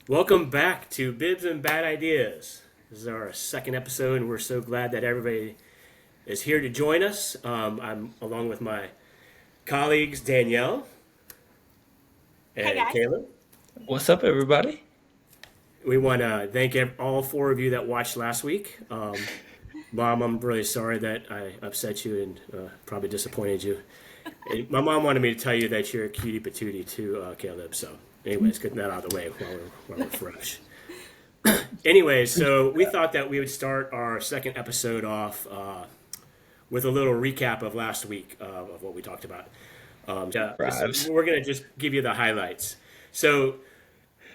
Welcome back to Bibs and Bad Ideas. This is our second episode, and we're so glad that everybody is here to join us. I'm along with my colleagues Danielle and Caleb. What's up, everybody? We want to thank all four of you that watched last week. Mom, I'm really sorry that I upset you and probably disappointed you. And my mom wanted me to tell you that you're a cutie patootie too, Caleb. So, anyways, getting that out of the way while we're fresh. Anyways, so we thought that we would start our second episode off with a little recap of last week of what we talked about. So we're going to just give you the highlights. So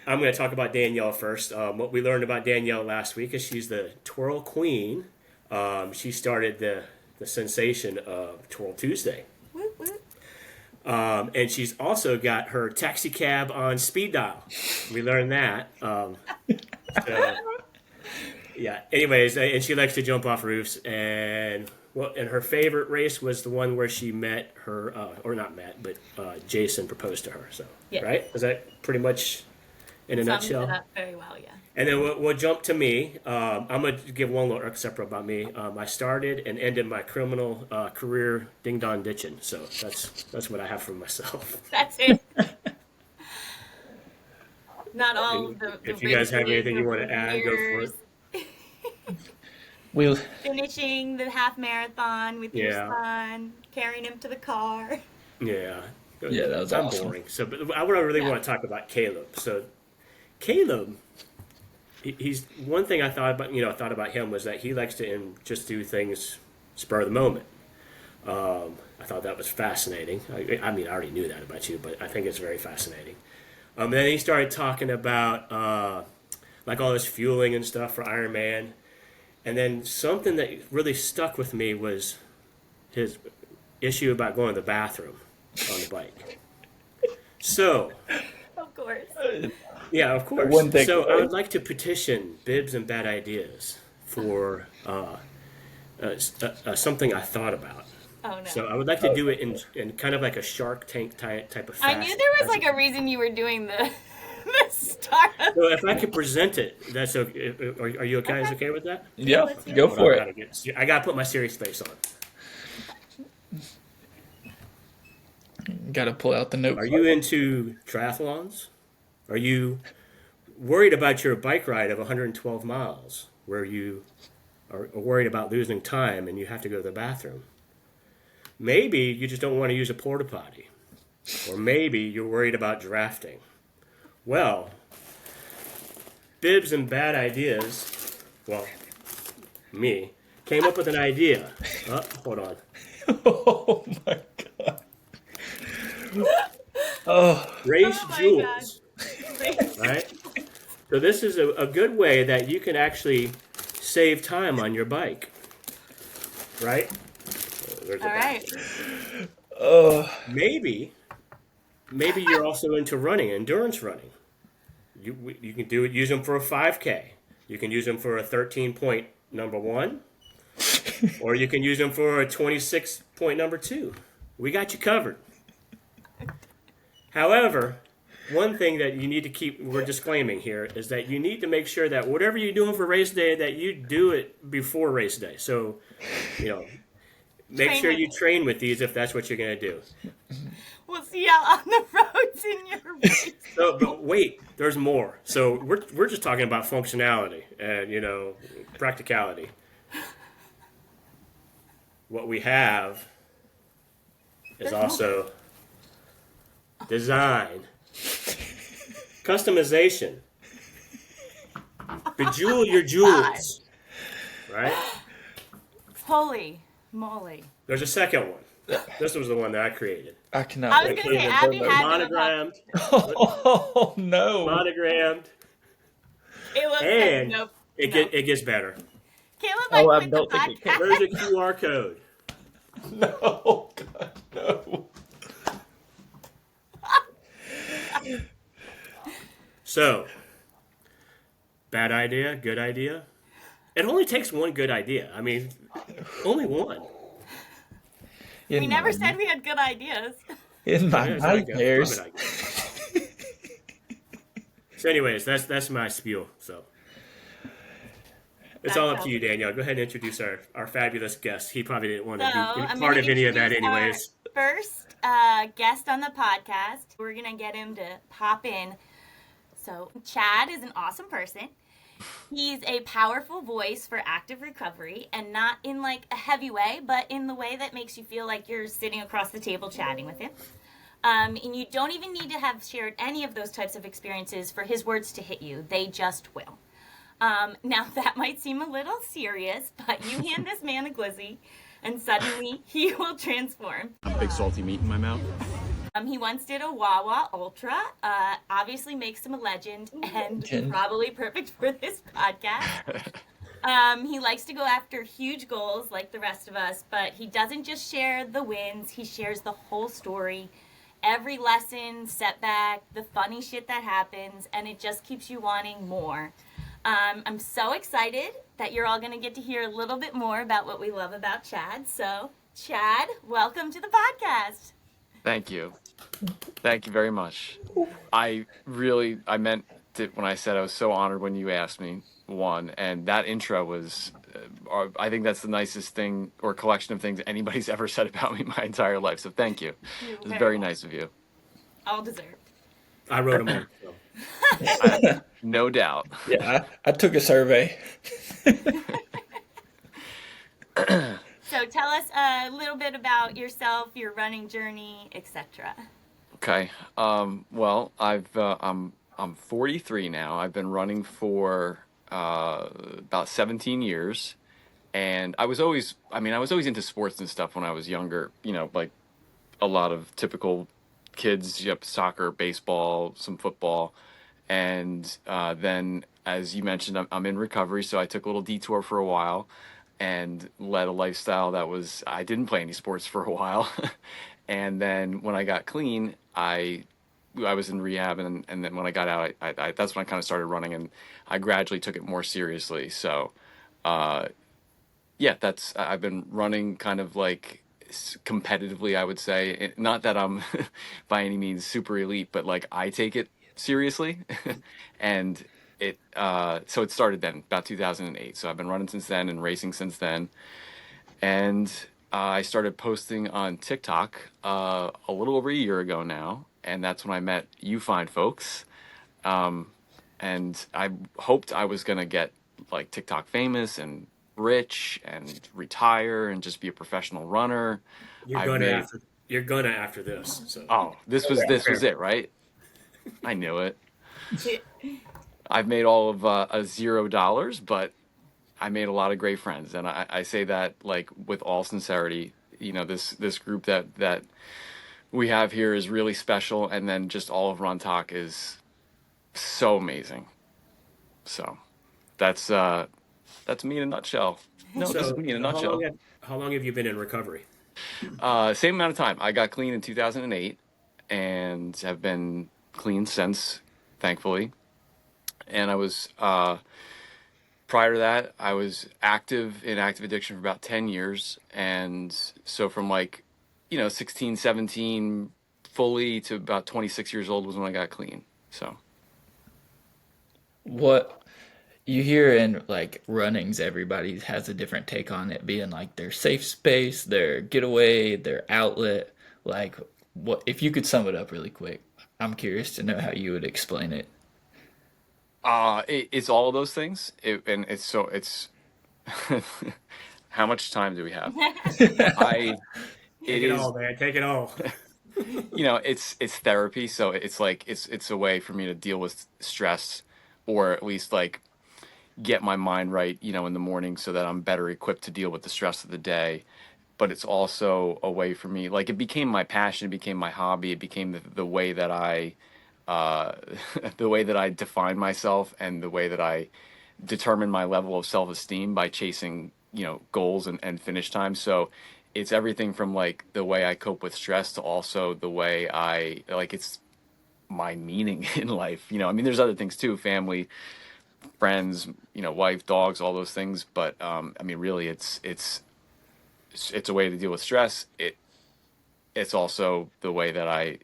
I'm going to talk about Danielle first. What we learned about Danielle last week is she's the twirl queen. She started the sensation of Twirl Tuesday. And she's also got her taxi cab on speed dial. We learned that. Yeah. Anyways, and she likes to jump off roofs. And her favorite race was the one where she met her, or not met, but Jason proposed to her. So, yeah. Right? Is that pretty much in a nutshell? Sums it up very well, yeah. And then we'll jump to me. I'm going to give one little separate about me. I started and ended my criminal career ding-dong ditching. So that's what I have for myself. That's it. Not all of the if you guys have anything you want to add, go for it. Finishing the half marathon with your son, carrying him to the car. Yeah. Yeah, that was awesome. Boring. So, but I really want to talk about Caleb. So, Caleb, he's one thing I thought about him was that he likes to just do things spur of the moment. I thought that was fascinating. I mean, I already knew that about you, but I think it's very fascinating. Then he started talking about like all this fueling and stuff for Ironman. And then something that really stuck with me was his issue about going to the bathroom on the bike. So, of course. Yeah, of course. So I would like to petition Bibs and Bad Ideas for something I thought about. Oh, no. So I would like to do it in kind of like a Shark Tank type of fashion. I knew there was like a reason you were doing the startup. So if I could present it, that's okay. Are you guys okay with that? Yeah, go for it. I got to put my serious face on. Got to pull out the notebook. Are you into triathlons? Are you worried about your bike ride of 112 miles where you are worried about losing time and you have to go to the bathroom? Maybe you just don't want to use a porta potty. Or maybe you're worried about drafting. Well, Bibs and Bad Ideas, well, me, came up with an idea. Hold on. Oh, my God. Race Jewels. Right? So this is a good way that you can actually save time on your bike. Right? All right. Maybe you're also into running, endurance running. You can use them for a 5K. You can use them for a 13-point number 1. Or you can use them for a 26-point number 2. We got you covered. However, one thing that you need to we're disclaiming here, is that you need to make sure that whatever you're doing for race day, that you do it before race day. So, make sure you train with these if that's what you're going to do. We'll see you out on the roads in your race. So, but wait, there's more. So we're just talking about functionality and, practicality. What we have is also design, customization, bejewel your jewels, right? Holy moly. There's a second one. This was the one that I created. I cannot. I was going to say, Abby had monogrammed. Oh, no. Monogrammed. It looks and like, nope. It gets better. Caleb might quit the podcast. There's a QR code. No, God, no. So, bad idea, good idea. It only takes one good idea. I mean, only one. We never said we had good ideas. In my nightmares. So, anyways, that's my spiel. So it's That's all up to you, awesome. Danielle. Go ahead and introduce our fabulous guest. He probably didn't want So to be I'm part going of to any of that, introduce our anyways. first guest on the podcast. We're going to get him to pop in. So Chad is an awesome person. He's a powerful voice for active recovery, and not in like a heavy way, but in the way that makes you feel like you're sitting across the table chatting with him. And you don't even need to have shared any of those types of experiences for his words to hit you. They just will. Now, that might seem a little serious, but you hand this man a glizzy, and suddenly he will transform. Big salty meat in my mouth. He once did a Wawa Ultra, obviously makes him a legend, and probably perfect for this podcast. He likes to go after huge goals like the rest of us, but he doesn't just share the wins, he shares the whole story. Every lesson, setback, the funny shit that happens, and it just keeps you wanting more. I'm so excited that you're all going to get to hear a little bit more about what we love about Chad. So, Chad, welcome to the podcast. Thank you. Thank you very much. I meant it when I said I was so honored when you asked me, one, and that intro was, I think that's the nicest thing or collection of things anybody's ever said about me my entire life. So thank you. It was very nice of you. All deserved. I wrote him on. So. No doubt. Yeah, I took a survey. So tell us a little bit about yourself, your running journey, etc. Okay. Well, I'm 43 now. I've been running for about 17 years, and I was always into sports and stuff when I was younger. You know, like a lot of typical kids. Yep, soccer, baseball, some football, and then, as you mentioned, I'm in recovery, so I took a little detour for a while and led a lifestyle that was, I didn't play any sports for a while. And then when I got clean, I was in rehab, and then when I got out, I that's when I kind of started running, and I gradually took it more seriously. So, yeah, I've been running kind of like competitively, I would say. Not that I'm by any means super elite, but like I take it seriously. And so it started then, about 2008. So I've been running since then and racing since then. And I started posting on TikTok a little over a year ago now, and that's when I met you fine folks. And I hoped I was gonna get like TikTok famous and rich and retire and just be a professional runner. You're gonna after this. So. Oh, this was it, right? I knew it. I've made all of $0, but I made a lot of great friends, and I say that like with all sincerity. You know, this group that we have here is really special, and then just all of Run Talk is so amazing. So that's me in a nutshell. No, So, this is me in a nutshell. How long have you been in recovery? Same amount of time. I got clean in 2008 and have been clean since, thankfully. And I was prior to that, I was active in active addiction for about 10 years. And so from 16, 17 fully to about 26 years old was when I got clean. So What you hear in like runnings, everybody has a different take on it being like their safe space, their getaway, their outlet. Like, what if you could sum it up really quick? I'm curious to know how you would explain it. it's all of those things. It's how much time do we have? I Take it all, man. Take it all. it's therapy, so it's like it's a way for me to deal with stress, or at least like get my mind right, in the morning so that I'm better equipped to deal with the stress of the day. But it's also a way for me, like it became my passion, it became my hobby, it became the way that I uh the way that I define myself, and the way that I determine my level of self-esteem by chasing, goals and finish time. So it's everything from like the way I cope with stress to also the way I like it's my meaning in life. I mean, there's other things too, family, friends, wife, dogs, all those things. But I mean, really, it's a way to deal with stress. it's also the way that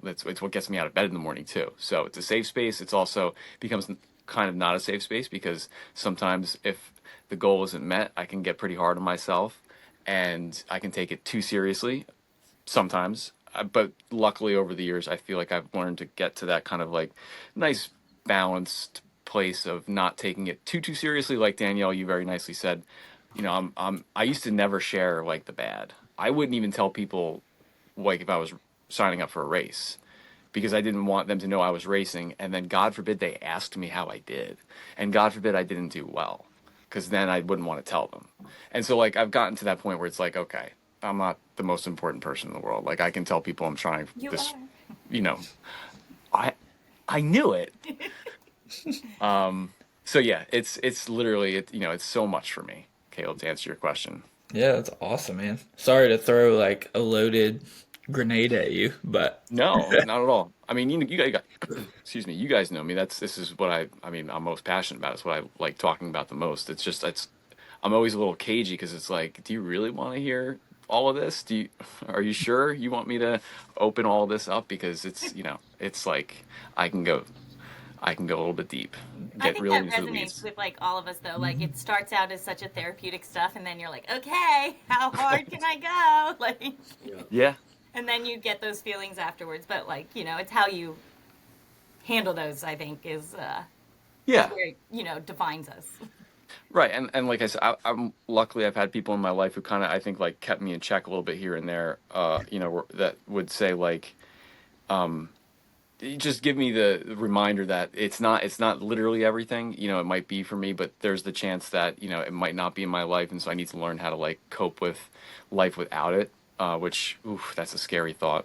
it's what gets me out of bed in the morning too. So it's a safe space. It's also becomes kind of not a safe space because sometimes if the goal isn't met, I can get pretty hard on myself and I can take it too seriously sometimes. But luckily over the years, I feel like I've learned to get to that kind of like nice balanced place of not taking it too seriously. Like Danielle, you very nicely said, I used to never share like the bad. I wouldn't even tell people like if I was signing up for a race because I didn't want them to know I was racing. And then God forbid they asked me how I did. And God forbid I didn't do well because then I wouldn't want to tell them. And so like I've gotten to that point where it's like, okay, I'm not the most important person in the world. Like I can tell people I'm trying You this, are. you know, I I knew it. So yeah, it's literally it's so much for me, Caleb, to answer your question. Yeah, that's awesome, man. Sorry to throw like a loaded grenade at you, but No, not at all. I mean, you guys, excuse me, you guys know me. This is what I'm most passionate about. It's what I like talking about the most. I'm always a little cagey because it's like, do you really want to hear all of this? Are you sure you want me to open all this up? Because it's like I can go, I can go a little bit deep, I get think really that into the resonates weeds. with like all of us though. Like it starts out as such a therapeutic stuff, and then you're like, okay, how hard can I go? Like, Yeah. Yeah, and then you get those feelings afterwards. But like, it's how you handle those. I think is yeah. where defines us. Right, and like I said, I'm luckily I've had people in my life who kind of I think like kept me in check a little bit here and there. That would say like, you just give me the reminder that it's not literally everything. It might be for me, but there's the chance that it might not be in my life, and so I need to learn how to like cope with life without it. Which, oof, that's a scary thought.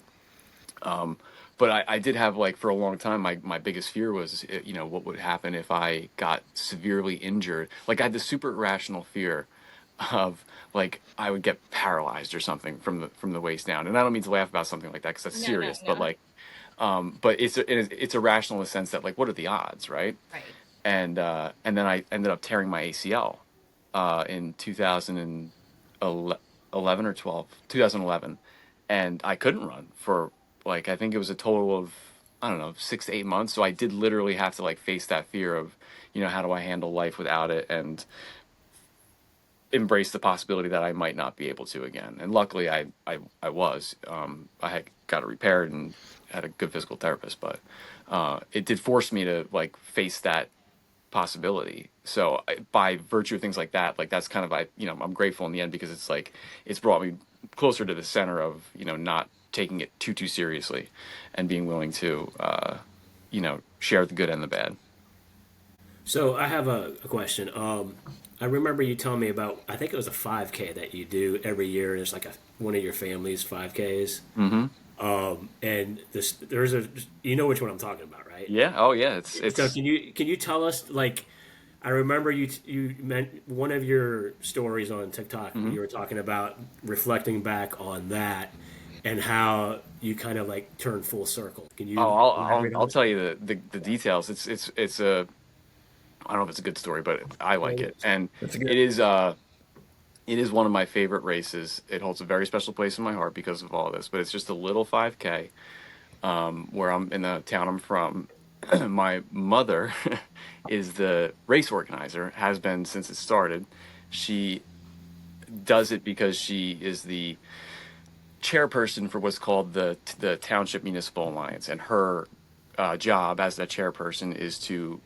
But I did have like for a long time my biggest fear was what would happen if I got severely injured. Like I had this super irrational fear of like I would get paralyzed or something from the waist down. And I don't mean to laugh about something like that because that's No, no, serious. But no. like but it's irrational in the sense that like what are the odds, right? Right. And then I ended up tearing my ACL in 2011 or 12, 2011, and I couldn't run for like I think it was a total of I don't know 6 to 8 months. So I did literally have to like face that fear of how do I handle life without it and embrace the possibility that I might not be able to again. And luckily, I was I had got it repaired and had a good physical therapist, but it did force me to like face that possibility. So by virtue of things like that, like that's kind of I'm grateful in the end because it's like it's brought me closer to the center of not taking it too seriously and being willing to share the good and the bad. So I have a question. I remember you telling me about, I think it was a 5K that you do every year. And it's like one of your family's 5Ks. Mm-hmm. And there's you know which one I'm talking about, right? Yeah. Oh yeah. It's So it's can you tell us, like, I remember you meant one of your stories on TikTok. mhm. You were talking about reflecting back on that and how you kind of like turned full circle. Can Oh, you elaborate on I'll it? tell you the details. It's a I don't know if it's a good story, but I Yeah, like it it, is. and that's it good. is uh it is one of my favorite races. It holds a very special place in my heart because of all this. But it's just a little 5K where I'm in the town I'm from. My mother is the race organizer, has been since it started. She does it because she is the chairperson for what's called the Township Municipal Alliance, and her job as that chairperson is to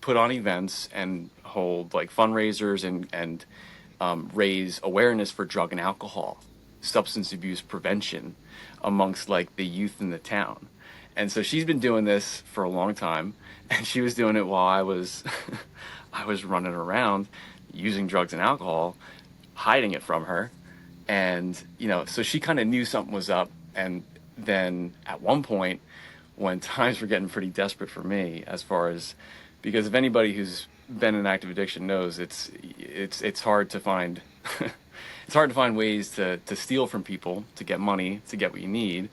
put on events and hold like fundraisers and raise awareness for drug and alcohol, substance abuse prevention amongst like the youth in the town. And so she's been doing this for a long time, and she was doing it while I was I was running around using drugs and alcohol, hiding it from her. And so she kind of knew something was up. And then at one point, when times were getting pretty desperate for me, as far as because if anybody who's been in active addiction knows, it's hard to find it's hard to find ways to steal from people to get money to get what you need.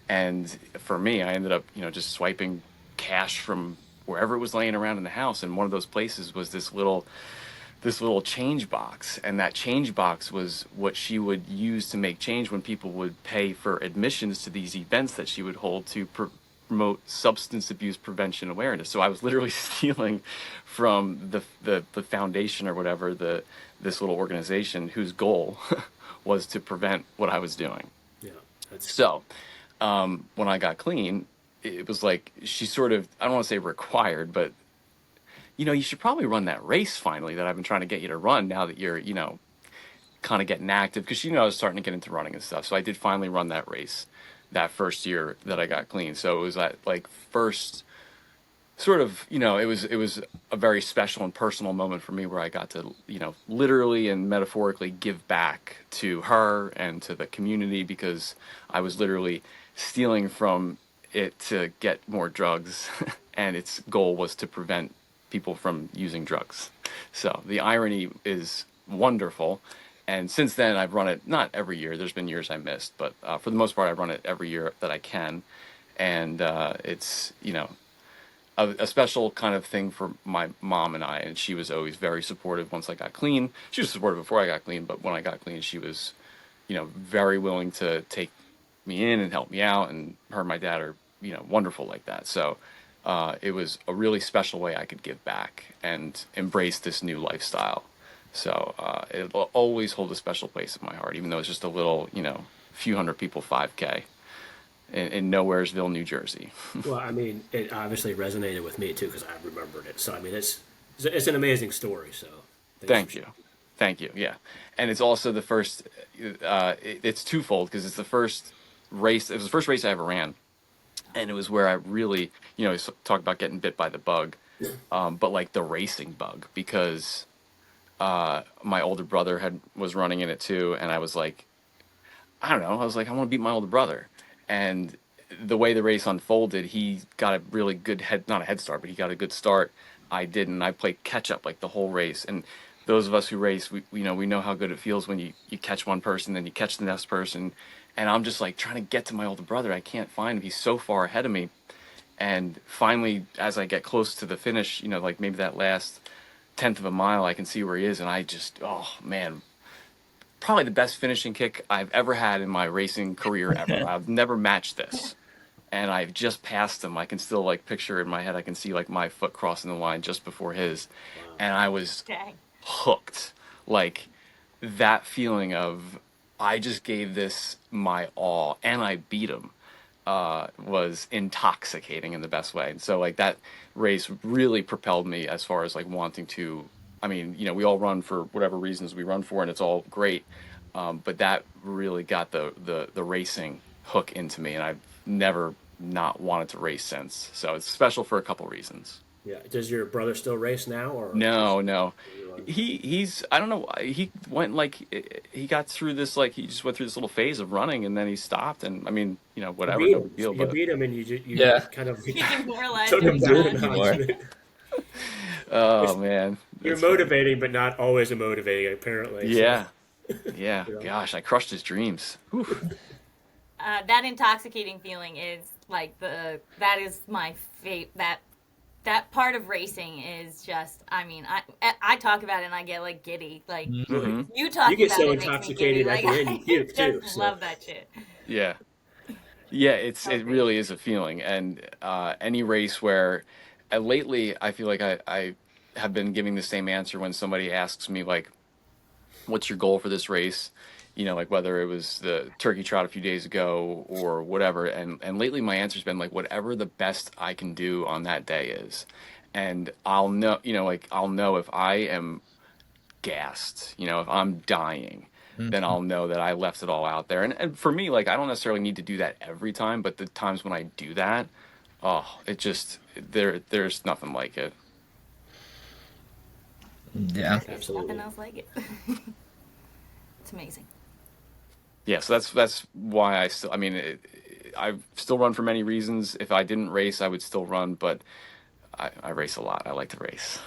And for me, I ended up just swiping cash from wherever it was laying around in the house. And one of those places was this little this little change box, and that change box was what she would use to make change when people would pay for admissions to these events that she would hold to promote substance abuse prevention awareness. So I was literally stealing from the foundation or whatever, this little organization whose goal was to prevent what I was doing. Yeah. That's So when I got clean, it was like she sort of, I don't want to say required, but you should probably run that race finally that I've been trying to get you to run now that you're, kind of getting active, because I was starting to get into running and stuff. So I did finally run that race that first year that I got clean. So it was that like first sort of, it was a very special and personal moment for me where I got to, literally and metaphorically give back to her and to the community, because I was literally stealing from it to get more drugs and its goal was to prevent people from using drugs. So the irony is wonderful. And since then, I've run it not every year. There's been years I missed, but for the most part, I run it every year that I can. And it's, a special kind of thing for my mom and I. And she was always very supportive once I got clean. She was supportive before I got clean, but when I got clean, she was, very willing to take me in and help me out. And her and my dad are, wonderful like that. So it was a really special way I could give back and embrace this new lifestyle. So it'll always hold a special place in my heart, even though it's just a little, few hundred people 5K in Nowheresville, New Jersey. well. I mean, it obviously resonated with me too because I remembered it. So I mean, it's an amazing story. So Thank you. Yeah. And it's also the first, it's twofold because it's the first race. It was the first race I ever ran. And it was where I really, talk about getting bit by the bug, but like the racing bug, because my older brother was running in it too, and I was like, I don't know, I want to beat my older brother. And the way the race unfolded, he got a really good not a head start, but he got a good start. I didn't. I played catch up like the whole race. And those of us who race, we know how good it feels when you catch one person, then you catch the next person. And I'm just like trying to get to my older brother. I can't find him. He's so far ahead of me. And finally, as I get close to the finish, like maybe that last tenth of a mile, I can see where he is. And I just, oh man, probably the best finishing kick I've ever had in my racing career ever. I've never matched this. And I've just passed him. I can still like picture in my head, I can see like my foot crossing the line just before his. And I was hooked. Like that feeling of, I just gave this my all and I beat him, was intoxicating in the best way. And so like that race really propelled me as far as like wanting to, I mean, we all run for whatever reasons we run for and it's all great. But that really got the racing hook into me, and I've never not wanted to race since. So it's special for a couple reasons. yeah. Does your brother still race now, or No. He's I don't know. He went he got through this, like he just went through this little phase of running and then he stopped. And I mean, whatever, beat no him? big deal. You But beat him, and you Yeah. kind of You demoralized took him him. down a anymore. notch. oh man, You're that's funny. motivating, but not always a motivating, apparently. So, Yeah, yeah. you know. Gosh, I crushed his dreams. Whew. That intoxicating feeling is like that is my favorite. That part of racing is just, I mean, I talk about it and I get like giddy. Like Mhm. you talk You get about so it makes me giddy. intoxicated at Like the end, you I puke too. just So. love that shit. Yeah. Yeah, it really is a feeling. And any race where lately I feel like I have been giving the same answer when somebody asks me like, what's your goal for this race? Like whether it was the turkey trot a few days ago or whatever. And lately my answer's been like, whatever the best I can do on that day is. And I'll know, I'll know if I am gassed, if I'm dying, then I'll know that I left it all out there. And for me, like, I don't necessarily need to do that every time, but the times when I do that, oh, it just, there's nothing like it. Yeah. There's Absolutely. nothing else like it. It's amazing. Yeah, so that's why I mean, I still run for many reasons. If I didn't race, I would still run, but I race a lot. I like to race.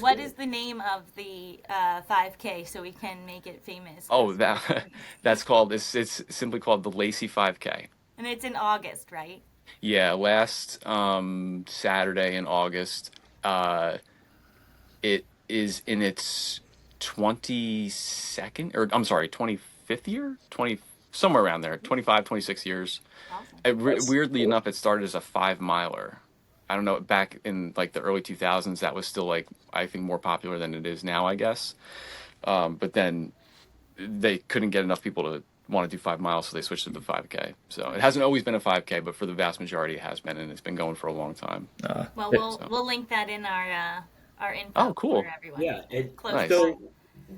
What is the name of the 5K so we can make it famous? Oh, that's called, it's simply called the Lacy 5K. And it's in August, right? Yeah, last Saturday in August, it is in its 22nd, or I'm sorry, 25th year, 20 somewhere around there, 25, 26 years. Awesome. That's Weirdly cool. enough, it started as a 5 miler. I don't know, back in like the early 2000s, that was still like, I think, more popular than it is now, I guess. But then they couldn't get enough people to want to do 5 miles, so they switched to the 5K. So it hasn't always been a 5K, but for the vast majority, it has been, and it's been going for a long time. Well, Yeah. we'll link that in our info Oh, for cool. everyone. Yeah. Close Nice. by. So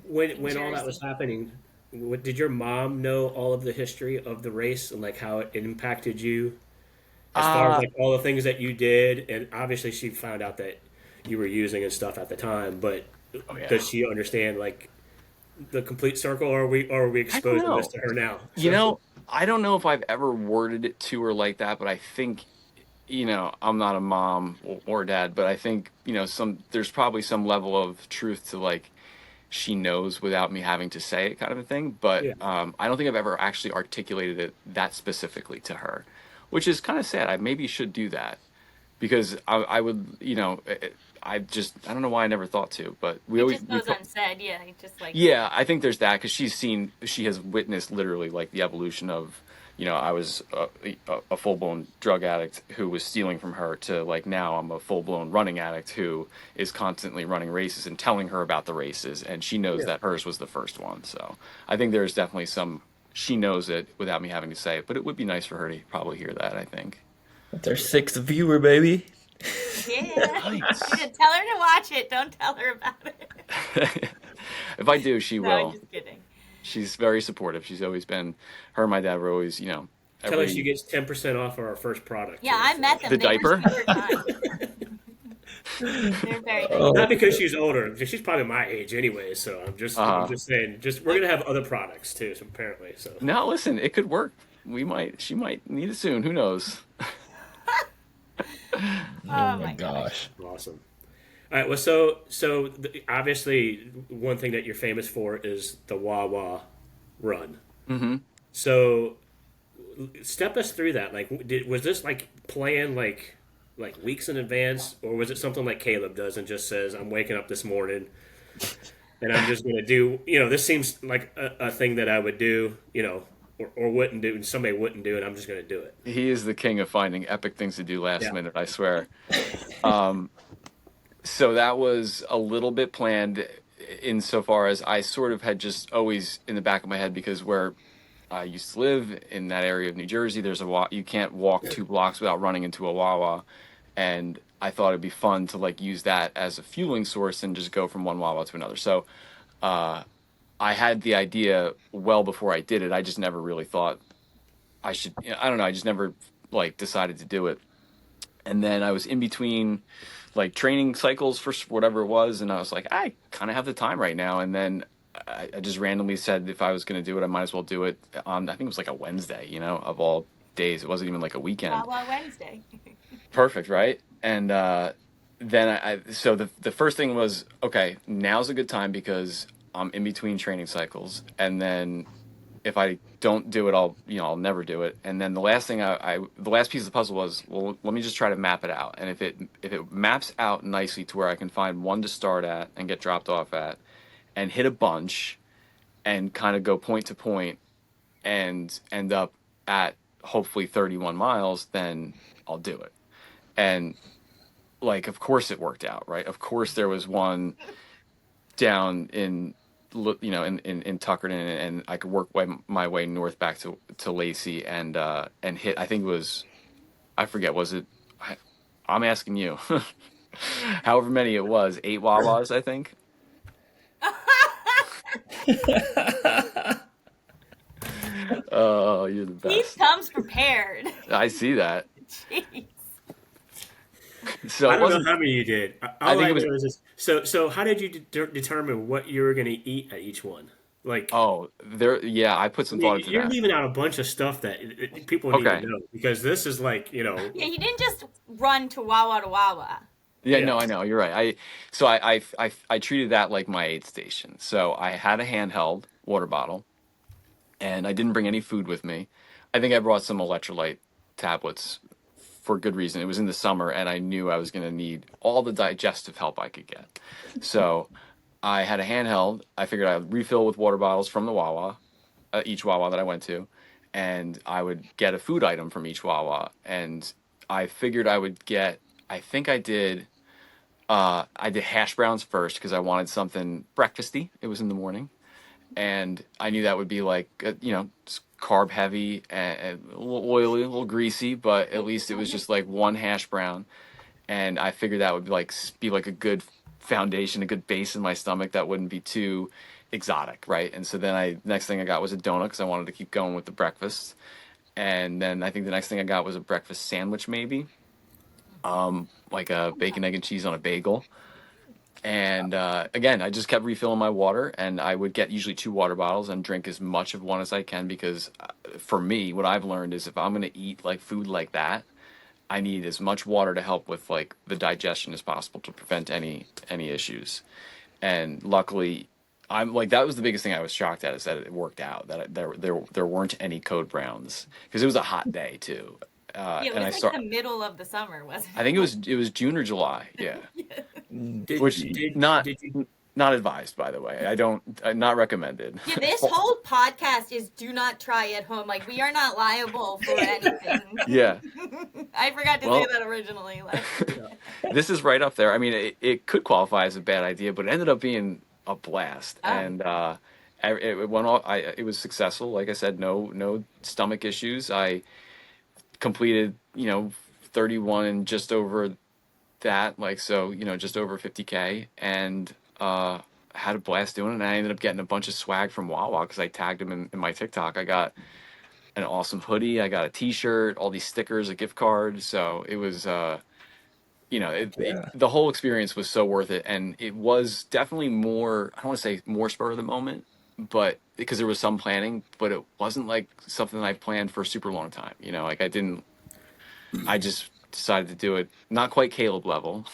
when all that Jersey. was happening, did your mom know all of the history of the race and like how it impacted you as far as Uh, like all the things that you did? And obviously she found out that you were using and stuff at the time, but oh yeah. does she understand like the complete circle, or are we I don't exposing this know. to her now? You So know, I don't know if I've ever worded it to her like that, but I think, I'm not a mom or dad, but I think, there's probably some level of truth to like she knows without me having to say it kind of a thing. But yeah, I don't think I've ever actually articulated it that specifically to her, which is kind of sad. I maybe should do that because I would, I don't know why I never thought to, but It just goes unsaid. Yeah, just like yeah, I think there's that because she has witnessed literally like the evolution of, I was a full blown drug addict who was stealing from her to like now I'm a full blown running addict who is constantly running races and telling her about the races, and she knows yeah. that hers was the first one. So I think there's definitely she knows it without me having to say it, but it would be nice for her to probably hear that, I think. That's our sixth viewer, baby. yeah. Nice. Yeah, tell her to watch it. Don't tell her about it. If I do, she No, will. just kidding. She's very supportive. She's always been, her and my dad were always, Tell us she every, gets 10% off our first product. Yeah, I met them. the They diaper. were super kind. They're very nice. Oh, Not because she's older. She's probably my age anyway. So I'm Uh, just saying. We're gonna have other products too. So apparently, so no, listen, it could work. She might need it soon. Who knows? oh Oh my my gosh. gosh. awesome. All right. Well, obviously one thing that you're famous for is the Wawa Run. Mm-hmm. So step us through that. Like, was this like planned like weeks in advance, or was it something like Caleb does and just says, "I'm waking up this morning and I'm just gonna do." This seems like a thing that I would do. Or wouldn't do, and somebody wouldn't do, and I'm just gonna do it. He is the king of finding epic things to do last Yeah. minute, I swear. So that was a little bit planned insofar as I sort of had just always in the back of my head, because where I used to live in that area of New Jersey, you can't walk 2 blocks without running into a Wawa, and I thought it'd be fun to like use that as a fueling source and just go from one Wawa to another. So I had the idea well before I did it. I just never really thought I should. I don't know. I just never like decided to do it. And then I was in between like training cycles for whatever it was, and I was like, I kind of have the time right now. And then I just randomly said if I was going to do it, I might as well do it on. I think it was like a Wednesday, of all days. It wasn't even like a weekend. Wawa Wednesday. Perfect, right? And then so the first thing was, okay, now's a good time because I'm in between training cycles, and then if I don't do it, I'll never do it. And then the last thing the last piece of the puzzle was, well, let me just try to map it out. And if it maps out nicely to where I can find one to start at and get dropped off at, and hit a bunch, and kind of go point to point, and end up at hopefully 31 miles, then I'll do it. And like, of course it worked out, right? Of course there was one down in Tuckerton, and I could work my way north back to Lacy, and hit, I think it was, I forget, was it, I'm asking you, however many it was, 8 Wawas, I think. Oh, you're the He best. comes prepared. I see that. Jeez. So I it don't know wasn't, how many you did. I All think I it was, know is this. So how did you determine what you were going to eat at each one? Like, oh, yeah, I put I some thought mean, into you're that. leaving out a bunch of stuff that people need to Okay. know, because this is like, Yeah, he didn't just run to Wawa. Yeah, yeah, no, I know. You're right. I treated that like my aid station. So I had a handheld water bottle, and I didn't bring any food with me. I think I brought some electrolyte tablets for good reason. It was in the summer, and I knew I was going to need all the digestive help I could get. So I had a handheld. I figured I'd refill with water bottles from the Wawa, each Wawa that I went to, and I would get a food item from each Wawa. And I figured I would get, I think I did hash browns first because I wanted something breakfasty. It was in the morning, and I knew that would be like carb heavy and a little oily, a little greasy, but at least it was just like one hash brown, and I figured that would be like a good foundation, a good base in my stomach that wouldn't be too exotic, right? And so then next thing I got was a donut because I wanted to keep going with the breakfast, and then I think the next thing I got was a breakfast sandwich maybe, like a bacon, egg, and cheese on a bagel. And again, I just kept refilling my water, and I would get usually 2 water bottles and drink as much of one as I can because for me, what I've learned is if I'm going to eat like food like that, I need as much water to help with like the digestion as possible to prevent any issues. And luckily, I'm like that was the biggest thing I was shocked at is that it worked out that there weren't any code browns because it was a hot day too. Yeah, it And was like the middle of the summer, wasn't it? I think it was June or July, yeah. Did, Which did, not did you not advised, by the way. Not recommended. Yeah, this whole podcast is do not try at home. Like, we are not liable for anything. Yeah. I forgot to Well- say that originally. Like, This is right up there. I mean, it could qualify as a bad idea, but it ended up being a blast. Oh. And it went all. It was successful. Like I said, no stomach issues. I completed 31 and just over that, like, so just over 50K, and had a blast doing it. And I ended up getting a bunch of swag from Wawa because I tagged him in my TikTok. I got an awesome hoodie, I got a t-shirt, all these stickers, a gift card. So it was the whole experience was so worth it. And it was definitely more, I don't want to say more spur of the moment, but because there was some planning, but it wasn't like something I planned for a super long time. Like I just decided to do it, not quite Caleb level,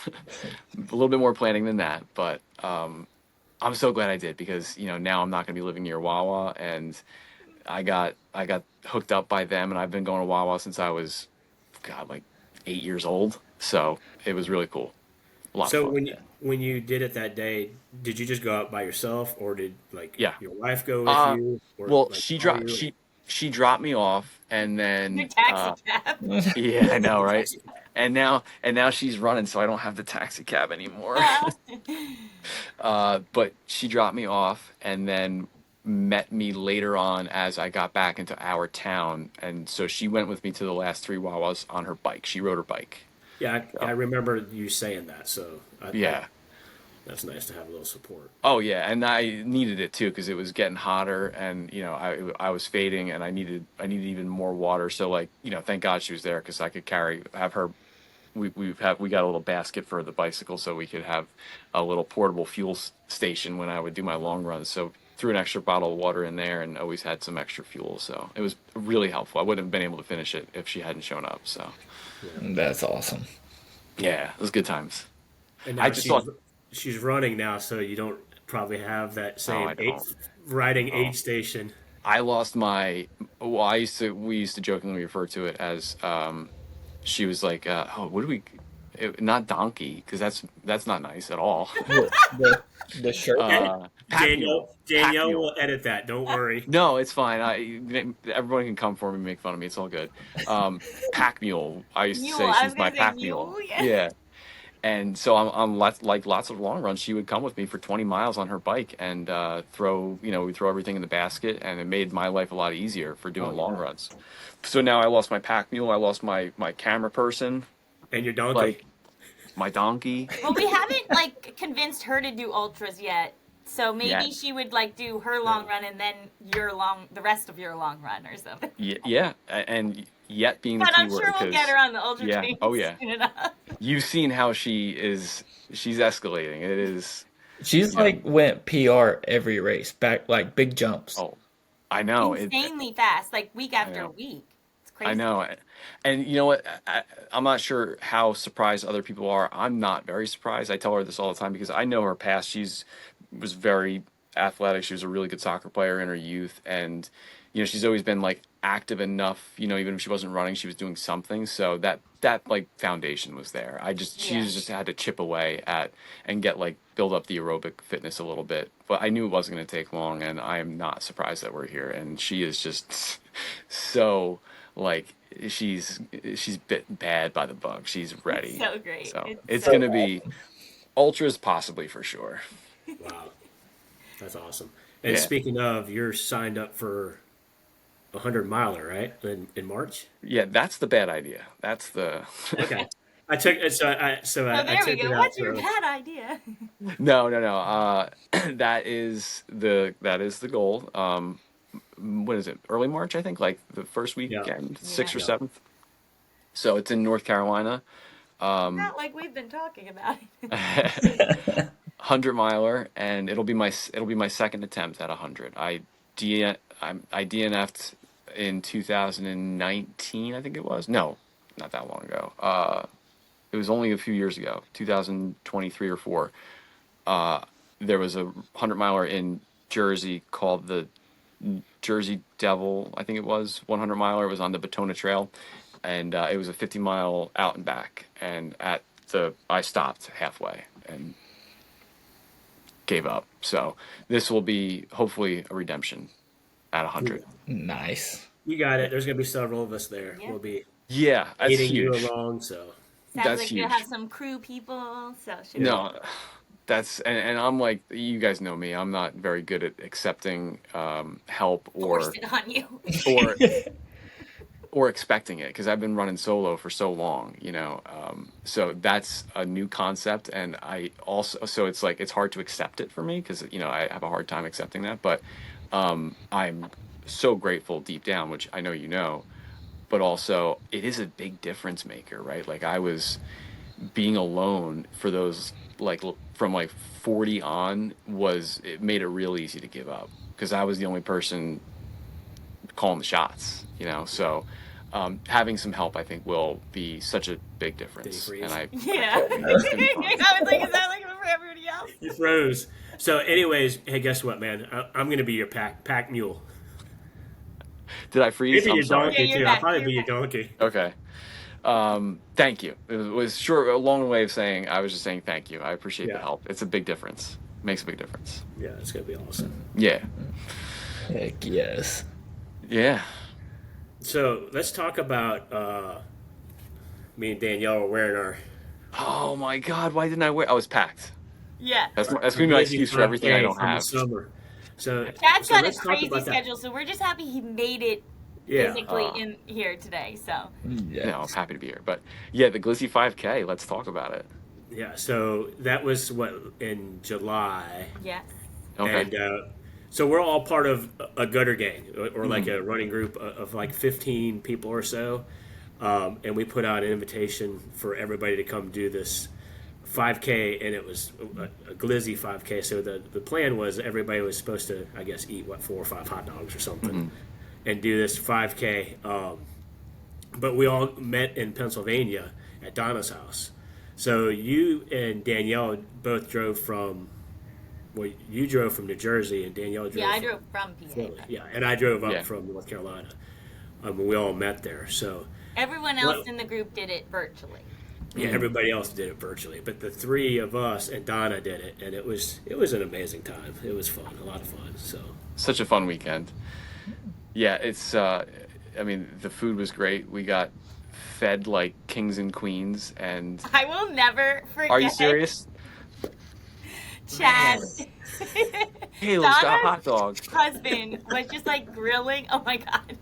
a little bit more planning than that, but I'm so glad I did because now I'm not going to be living near Wawa, and I got hooked up by them, and I've been going to Wawa since I was like 8 years old, so it was really cool. A lot of So fun. when you did it that day, did you just go out by yourself, or did Yeah. your wife go with you? Or Well, like, she follow dropped you? she dropped me off, and your then taxi cab. yeah, I know, right? And now she's running, so I don't have the taxi cab anymore. But she dropped me off and then met me later on as I got back into our town. And so she went with me to the last 3 Wawas on her bike. She rode her bike. Yeah, I remember you saying that. So Yeah. that's nice to have a little support. Oh, yeah. And I needed it too because it was getting hotter, and I was fading, and I needed even more water. So like thank God she was there because I could have her. We got a little basket for the bicycle so we could have a little portable fuel station when I would do my long runs. So threw an extra bottle of water in there and always had some extra fuel. So it was really helpful. I wouldn't have been able to finish it if she hadn't shown up. So That's awesome. yeah, it was good times. And now I just thought, she's running now, so you don't probably have that same I don't. riding aid station. I lost my. Well, we used to jokingly refer to it as. She was like, "Oh, what do we?" Not donkey, because that's not nice at all. The shirt. Pack mule. Pack Danielle mule. will edit that. Don't worry. No, it's fine. Everyone can come for me, and make fun of me. It's all good. Pack mule. I used to Mule, say I she's was my gonna say pack mule, mule. yeah. Yeah. And so on lots of long runs, she would come with me for 20 miles on her bike and we'd throw everything in the basket, and it made my life a lot easier for doing long runs. So now I lost my pack mule, I lost my camera person, And your donkey. like my donkey. Well, we haven't convinced her to do ultras yet. So maybe Yeah. she would do her long run and then the rest of your long run or something. Yeah, and yet being the But key I'm word, sure we'll get her on the ultra yeah. train Oh, yeah. soon enough. You've seen how she's escalating. It is. She's went PR every race, back like big jumps. Oh, I know. Insanely fast, week after know. week. It's crazy. I know. And you know what? I'm not sure how surprised other people are. I'm not very surprised. I tell her this all the time because I know her past. Was very athletic. She was a really good soccer player in her youth. And, she's always been active enough, even if she wasn't running, she was doing something. So that like foundation was there. She just had to chip away at and get like build up the aerobic fitness a little bit. But I knew it wasn't going to take long, and I am not surprised that we're here. And she is just so like she's bit bad by the bug. She's ready. So great. So it's going to be ultras possibly for sure. Wow, that's awesome. And speaking of, you're signed up for 100-miler, right? In March. Yeah, that's the bad idea. That's the Okay. I took it. There we go. What's your bad idea? No. That is the goal. What is it? Early March, I think, like the first weekend, 6th or 7th. So it's in North Carolina. Not like we've been talking about it. 100-miler, and it'll be my second attempt at 100. I DNF'd in 2019, I think it was. No, not that long ago. It was only a few years ago, 2023 or 4. There was a 100-miler in Jersey called the Jersey Devil, I think it was, 100-miler. It was on the Batona Trail, and it was a 50-mile out and back. And I stopped halfway and gave up. So this will be hopefully a redemption at 100. Nice. You got it. There's going to be several of us there. Yeah. We'll be That's leading huge. you along. So Sounds That's like you huge. have some crew people. So No, that's and I'm like, you guys know me. I'm not very good at accepting help force it on you. or expecting it, because I've been running solo for so long, so that's a new concept. And I also, so it's like, it's hard to accept it for me, because, I have a hard time accepting that. But I'm so grateful deep down, which I know, but also it is a big difference maker, right? Like I was being alone for those, like from like 40 on, it made it real easy to give up, because I was the only person calling the shots, so having some help, I think, will be such a big difference. And Yeah. it's gonna be fun. I was like, is that like for everybody else? you froze. So, anyways, hey, guess what, man? I'm going to be your pack mule. Did I freeze? Maybe I'm your sorry. donkey Yeah, you're too. back, I'll probably you're be your back. donkey. Okay. Thank you. It was short, a long way of saying, I was just saying thank you. I appreciate the Yeah. help. It's a big difference. Makes a big difference. Yeah, it's going to be awesome. Yeah. Heck yes. Yeah. So let's talk about me and Danielle are wearing our Oh my God. Why didn't I wear? I was packed. Yeah. That's going to be my excuse for everything I don't from the have. summer. So Chad's got a let's talk crazy about that. schedule, so we're just happy he made it Yeah. physically in here today. So Yes. No, I'm happy to be here. But yeah, the Glizzy 5K, let's talk about it. Yeah, so that was in July. yeah. Okay. And so we're all part of a gutter gang, or like a running group of like 15 people or so. And we put out an invitation for everybody to come do this 5K, and it was a Glizzy 5K. So the plan was everybody was supposed to, I guess, eat 4 or 5 hot dogs or something, and do this 5K. But we all met in Pennsylvania at Donna's house. So you and Danielle both drove from. Well, you drove from New Jersey, and Danielle drove. Yeah, I from drove from PA. Philly. Yeah, and I drove up Yeah. from North Carolina. We all met there. So Everyone else in the group did it virtually. yeah, everybody else did it virtually, but the three of us and Donna did it, and it was an amazing time. It was fun, a lot of fun. So Such a fun weekend. Yeah, it's, I mean, the food was great. We got fed like kings and queens, and I will never forget. are you serious? Chad. Caleb's got Donna's hot dogs. husband was just like grilling. Oh my god.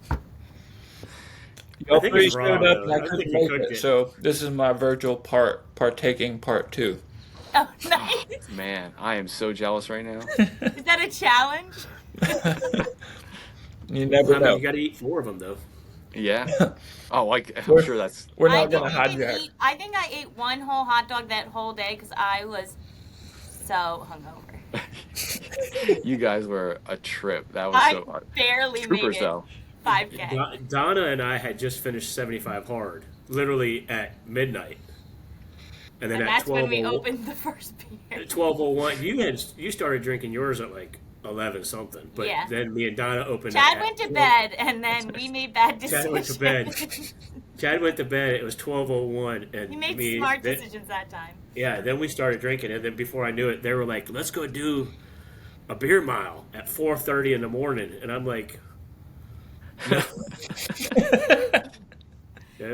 Y'all think three it's raw, showed up though. and I I don't couldn't think you make cooked it. it. So this is my virtual partaking part 2. Oh, nice. Man, I am so jealous right now. Is that a challenge? You never know. you got to eat 4 of them though. Yeah. Oh, I'm sure that's. We're I not going to didn't even hijack. I think I ate one whole hot dog that whole day because I was so hungover. You guys were a trip. That was I so barely troopers made it. though. 5K. Donna and I had just finished 75 hard, literally at midnight, and then And at that's when we 12:01 opened the first beer. 12:01, you started drinking yours at like 11 something. But Yeah. then me and Donna opened Chad at went to 12. bed, and then we made bad decisions. Chad went to bed. Chad went to bed. It was 12:01, and He made me, smart then, decisions that time. yeah. Then we started drinking, and then before I knew it, they were like, "Let's go do a beer mile at 4:30 in the morning," and I'm like, no.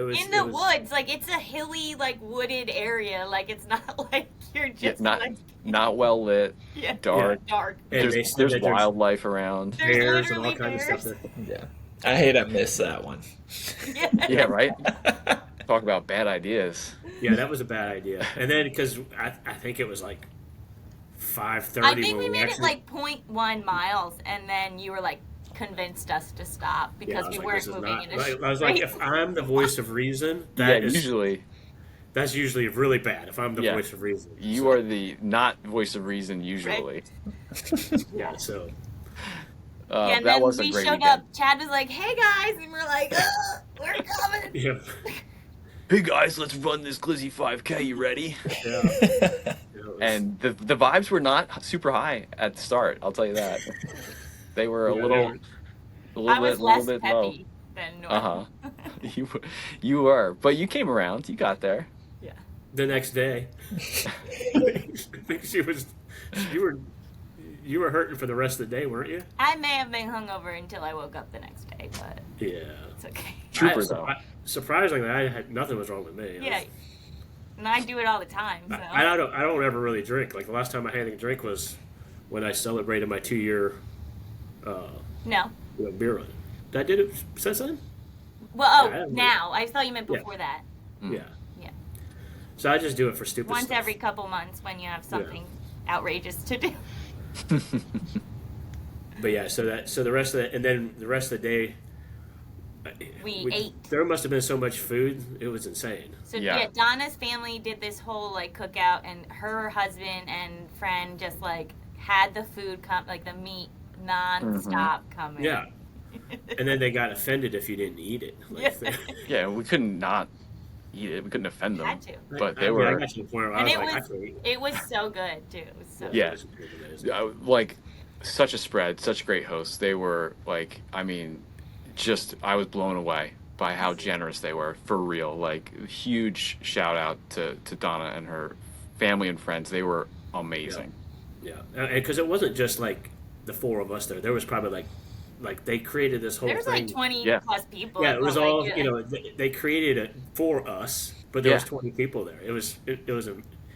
In the woods, like it's a hilly, like wooded area. Like it's not like you're just not well lit, dark. dark. And There's wildlife around. There's bears and all literally kinds of bears. stuff. Yeah. I hate I missed that one. Yeah, right. Talk about bad ideas. Yeah, that was a bad idea. And then because I think it was like 5:30. I think we when made it actually, like 0.1 miles, and then you were like convinced us to stop because I was we like, weren't this is moving not. in a Like, straight. I was like, if I'm the voice of reason, Usually that's usually really bad. If I'm the Yeah. voice of reason, you are the not voice of reason usually. yeah. So Yeah, and that then was a we great showed weekend. up. Chad was like, "Hey guys," and we're like, "We're coming." yeah, Hey guys, let's run this Glizzy 5K. You ready? yeah. It was- And the vibes were not super high at the start. I'll tell you that. They were a Yeah, little I was less bit low. peppy than normal. You were, but you came around. You got there. Yeah. the next day, I think you were hurting for the rest of the day, weren't you? I may have been hungover until I woke up the next day, but Yeah. it's okay. Trooper though. Surprisingly, I had nothing was wrong with me. Yeah, and I do it all the time. So. I don't ever really drink. Like the last time I had a drink was when I celebrated my 2-year No. beer run. Did I did it since then? Well, Yeah, I now. I thought you meant Yeah. before that. Yeah. Yeah. So I just do it for stupid Once stuff. every couple months when you have something outrageous to do. But yeah, so the rest of and then the rest of the day, We ate. There must have been so much food; it was insane. So Yeah. Donna's family did this whole like cookout, and her husband and friend just like had the food come, like the meat nonstop coming. Yeah, and then they got offended if you didn't eat it. Like, Yeah, we couldn't not eat it. We couldn't offend them. Had to. But they I were got to the point where I And was it like, I was can't eat. it was so good too. It was so Yeah. It was amazing. like such a spread, such great hosts. They were like, I mean, just I was blown away by how generous they were, for real. Like huge shout out to Donna and her family and friends. They were amazing. Yeah, and because it wasn't just like the 4 of us there. There was probably like they created this whole There was thing. like 20 Yeah. plus people. Yeah, it was but, all like, they created it for us, but there was Yeah. 20 people there. It was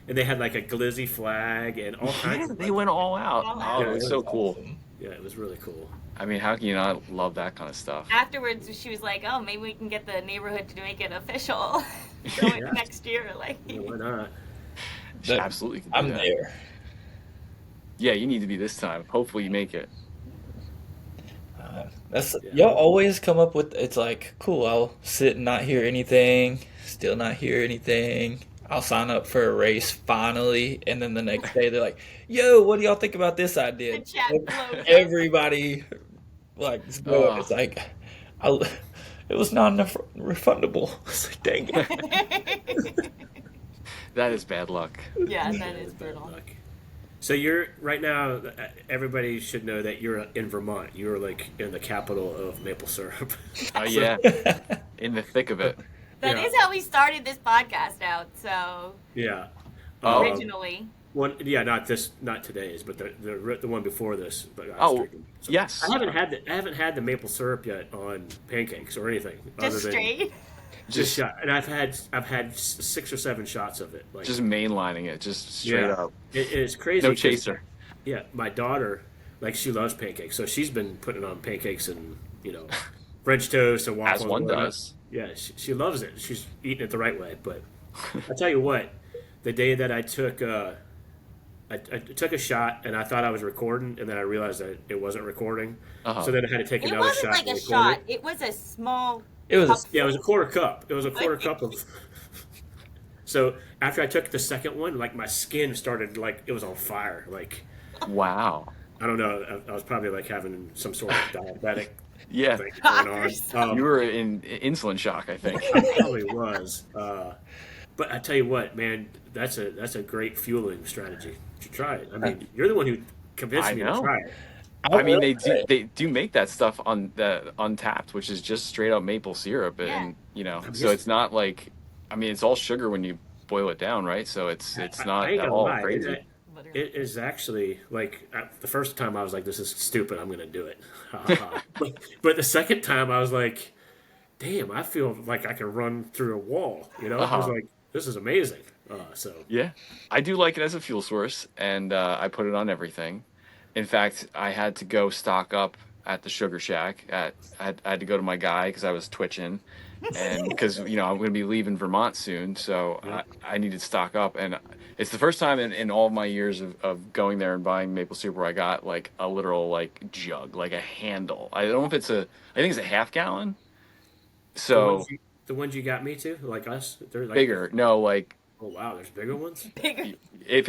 and they had like a Glizzy flag and all kinds. Yeah, of they went all out. All Oh, out. it was so cool. Yeah, it was really cool. I mean, how can you not love that kind of stuff? Afterwards, she was like, "Oh, maybe we can get the neighborhood to make it official going Yeah. next year." Like, Yeah, why not? That- Absolutely. Can do I'm that. there. Yeah, you need to be this time. Hopefully you make it. That's y'all always come up with. It's like cool. I'll sit and not hear anything. Still not hear anything. I'll sign up for a race finally, and then the next day they're like, "Yo, what do y'all think about this idea?" the chat blows. Everybody like it's like, it was non-refundable. It's like, dang it. That is bad luck. Yeah, that is brutal. Luck. So you're right now. Everybody should know that you're in Vermont. You're like in the capital of maple syrup. Oh yeah, in the thick of it. That Yeah. is how we started this podcast out. So Yeah. originally, Not today's, but the one before this. But I was Oh, drinking. So yes. I haven't had the maple syrup yet on pancakes or anything. just other than straight. just shot. And I've had 6 or 7 shots of it. Like Just mainlining it, just straight yeah. up. It's crazy. No 'cause, chaser. Yeah, my daughter, like she loves pancakes, so she's been putting on pancakes and French toast and waffles. As one and whatnot. does. Yeah, she loves it. She's eating it the right way. But I tell you what, the day that I took I took a shot and I thought I was recording, and then I realized that it wasn't recording. Uh-huh. So then I had to take It another wasn't shot. like and a record shot. it. It was a small. It was a- cup Yeah, it was a full. quarter cup. It was a quarter cup of. So after I took the second one, like my skin started like it was on fire. Like Wow. I don't know. I was probably like having some sort of diabetic Yeah. thing going on. Something. You were in insulin shock, I think. I probably was. But I tell you what, man, that's a great fueling strategy. You should try it. I mean, you're the one who convinced I me know. to try it. I mean, they do make that stuff on the Untapped, which is just straight up maple syrup, Yeah. and I'm so just, it's not like, I mean, it's all sugar when you boil it down, right? So it's I not ain't at gonna all lie. crazy. Literally. It is actually like the first time I was like, "This is stupid. I'm gonna do it." Ha, ha, ha. But the second time I was like, "Damn, I feel like I can run through a wall." I was Uh-huh. like, "This is amazing." So Yeah, I do like it as a fuel source, and I put it on everything. In fact, I had to go stock up at the Sugar Shack. I had to go to my guy because I was twitching, and because I'm going to be leaving Vermont soon, so yeah. I needed to stock up. And it's the first time in all of my years of going there and buying maple syrup where I got like a literal like jug, like a handle. I don't know if I think it's a half gallon. The ones So the ones you got me to, like us, they're like, bigger. No, like oh wow, there's bigger ones. Bigger. if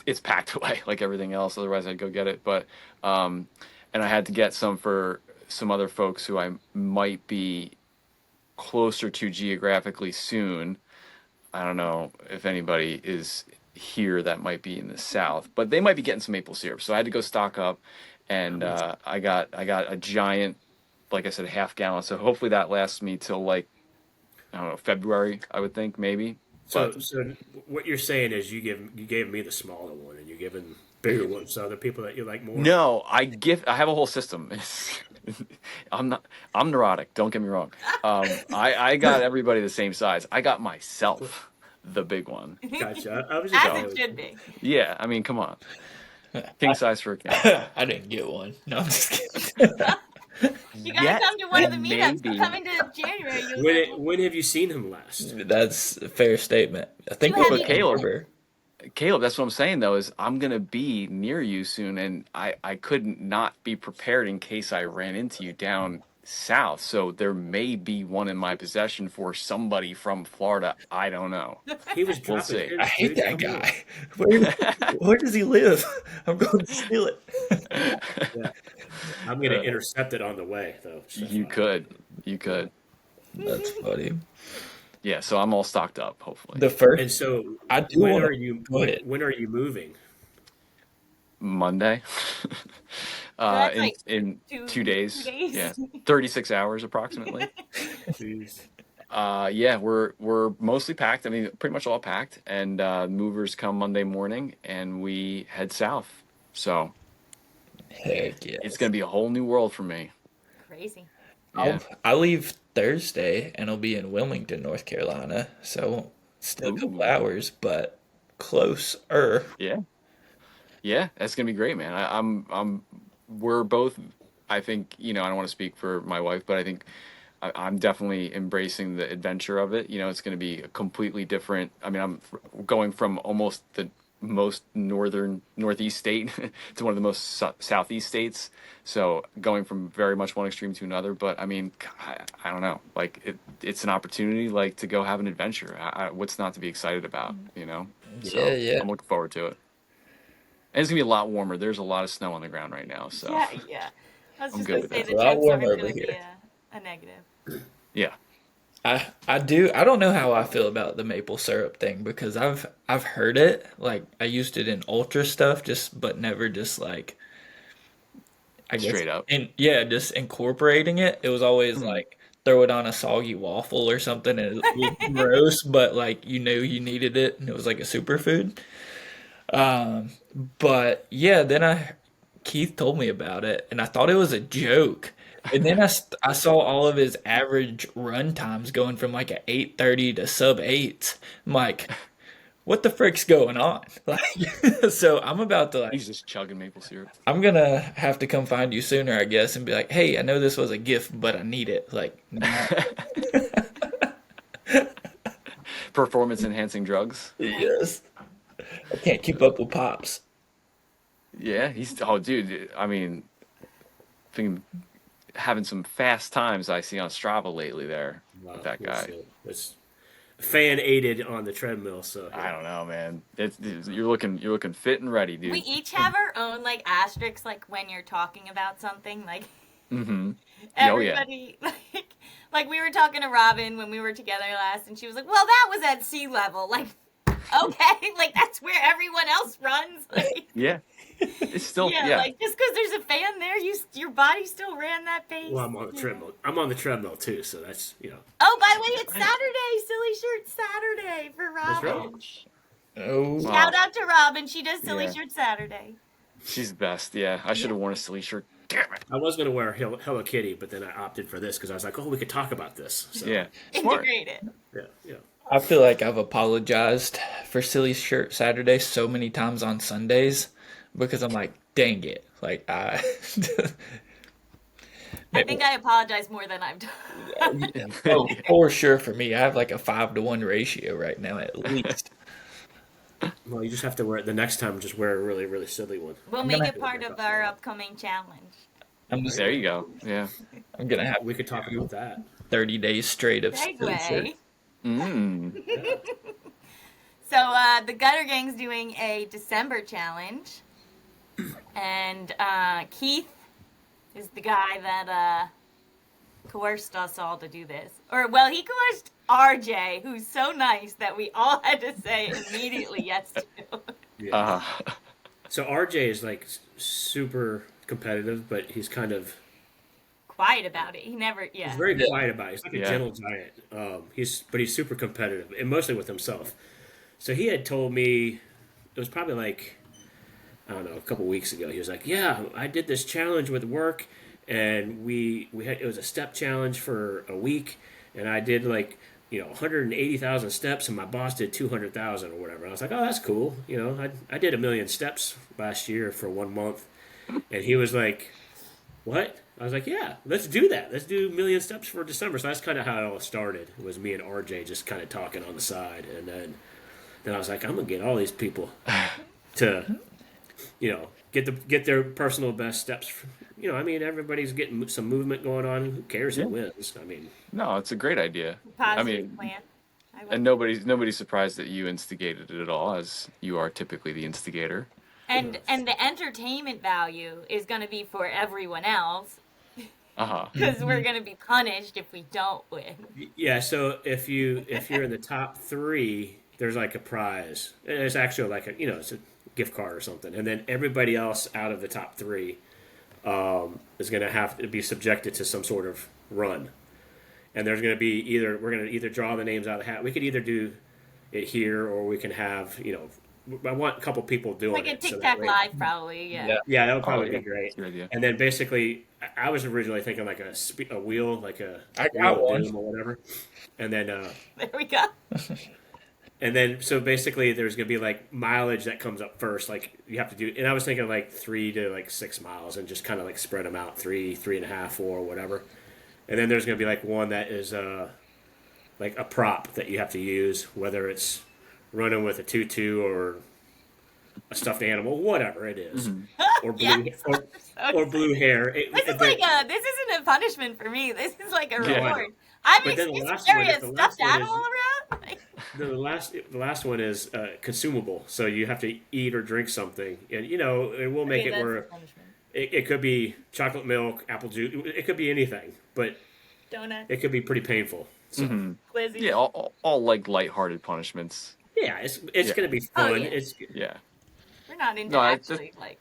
it's packed away like everything else, otherwise I'd go get it. But and I had to get some for some other folks who I might be closer to geographically soon. I don't know if anybody is here that might be in the south, but they might be getting some maple syrup. So I had to go stock up, How and much? I got a giant, like I said, half gallon. So hopefully that lasts me till like, I don't know, February, I would think maybe. But So what you're saying is you gave me the smaller one and you're giving bigger ones to other people that you like more. no, I have a whole system. I'm not I'm neurotic, don't get me wrong. I got everybody the same size. I got myself the big one. Gotcha. I was just As So it should be. yeah, I mean, come on. King I, size for a king. I didn't get one. No, I'm just kidding. You gotta Yet come to one of the meetups. maybe. Come into January. You'll get When have you seen him last? That's a fair statement. I think You we have were you in been- Harbor. Caleb, that's what I'm saying though, is I'm gonna be near you soon, and I couldn't not be prepared in case I ran into you down south. So there may be one in my possession for somebody from Florida. I don't know. He was We'll dropping see. I hints, hate dude. that Come on. guy. Where does he live? I'm going to steal it. Yeah, I'm gonna intercept it on the way though. You Stefan. could. You could. That's funny. Yeah, so I'm all stocked up, hopefully. The first, And so I do want to go ahead. when are you moving? Monday. That's In like in 2 2 days. days. Yeah. 36 hours approximately. Jeez. Yeah, we're mostly packed. I mean, pretty much all packed, and movers come Monday morning, and we head south. So Heck yeah. it's gonna be a whole new world for me. Crazy. Yeah. I leave Thursday and I'll be in Wilmington, North Carolina. So still a couple Ooh. hours, but closer. Yeah. Yeah, that's gonna be great, man. We're both. I think I don't want to speak for my wife, but I think I'm definitely embracing the adventure of it. It's going to be a completely different. I mean, I'm going from almost the most northeast state to one of the most southeast states. So going from very much one extreme to another. But I mean, I don't know. Like it's an opportunity, like to go have an adventure. What's not to be excited about? Yeah, So yeah. I'm looking forward to it. And it's gonna be a lot warmer. There's a lot of snow on the ground right now, so Yeah, yeah. I was I'm just good gonna with say that. the It's a lot chances are warmer it's gonna over be here. a negative. Yeah. I don't know how I feel about the maple syrup thing because I've heard it. Like I used it in ultra stuff but never just like I guess Straight up. and yeah, just incorporating it. It was always Mhm. like throw it on a soggy waffle or something and it was gross, but like you knew you needed it and it was like a superfood. Um, but yeah, then Keith told me about it, and I thought it was a joke. And then I saw all of his average run times going from like a 8:30 to sub 8. I'm like, what the frick's going on? Like, so I'm about to He's just chugging maple syrup. I'm gonna have to come find you sooner, I guess, and be like, hey, I know this was a gift, but I need it. Like, now. Performance enhancing drugs. Yes, I can't keep up with Pops. Yeah, oh dude, I mean, thinking, having some fast times I see on Strava lately there with Wow, that guy. it's fan aided on the treadmill. So I don't know, man. You're looking fit and ready, dude. We each have our own like asterisks, like when you're talking about something, like Mm-hmm. Oh yeah. everybody like we were talking to Robin when we were together last, and she was like, "Well, that was at sea level." Like, okay, like that's where everyone else runs. Like, Yeah. it's still Yeah, like just because there's a fan there, your body still ran that pace. Well, I'm on the treadmill. I'm on the treadmill too, so that's Oh, by the way, it's Saturday, Silly Shirt Saturday for That's right. Robin. Oh, Shout out to Robin. She does Silly Yeah. Shirt Saturday. She's the best. Yeah, I should have worn a silly shirt. Damn it. I was gonna wear Hello Kitty, but then I opted for this because I was like, oh, we could talk about this. So, Yeah, smart. Integrate it. yeah. I feel like I've apologized for Silly Shirt Saturday so many times on Sundays because I'm like, dang it. Like, I think I apologize more than I've done. oh, for sure for me. I have like a 5-to-1 ratio right now at least. Well, you just have to wear it the next time. Just wear a really, really silly one. We'll make it part of our upcoming challenge. There you go. Yeah. I'm gonna have We could talk about that. 30 days straight of Silly Shirt. Segue. So the Gutter Gang's doing a December challenge, and Keith is the guy that coerced us all to do this. Or, well, he coerced RJ, who's so nice that we all had to say immediately yes to. Yeah. So RJ is like super competitive, but he's kind of Quiet about it. He never, he's very quiet about it. He's like a gentle giant. He's super competitive, and mostly with himself. So he had told me, it was probably like, I don't know, a couple weeks ago. He was like, "Yeah, I did this challenge with work, and we had it was a step challenge for a week, and I did like 180,000 steps, and my boss did 200,000 or whatever." And I was like, "Oh, that's cool. I did 1 million steps last year for 1 month," and he was like, "What?" I was like, "Yeah, let's do that. Let's do 1 million steps for December." So that's kind of how it all started. It was me and RJ just kind of talking on the side, and then I was like, "I'm gonna get all these people to, get their personal best steps." Everybody's getting some movement going on. Who cares who wins? No, it's a great idea. Positive plan. And nobody's surprised that you instigated it at all, as you are typically the instigator. And the entertainment value is going to be for everyone else. Because we're going to be punished if we don't win. Yeah. So if you're in the top 3, there's like a prize. It's actually like it's a gift card or something, and then everybody else out of the top 3 is going to have to be subjected to some sort of run. And there's going to be we're going to either draw the names out of the hat. We could either do it here, or we can have I want a couple people doing like it. Like a TikTok live, probably. Yeah, that would probably be great. Good idea. And then basically, I was originally thinking like a wheel, like I got one or whatever. And then there we go. And then so basically, there's gonna be like mileage that comes up first. Like you have to do, and I was thinking like 3 to 6 miles, and just kind of like spread them out 3.5, 4, whatever. And then there's gonna be like one that is like a prop that you have to use, whether it's running with a tutu or a stuffed animal, whatever it is, or blue or blue hair. This isn't a punishment for me. This is like a reward. But I'm then the last scary one- as the stuffed last one animal is- around. The last one is consumable, so you have to eat or drink something, and and we'll make it where it could be chocolate milk, apple juice, it could be anything, but Donut. it could be pretty painful. So, Glizzy. Yeah, all like lighthearted punishments. yeah, it's gonna be fun. Yeah. We're not into No, actually like.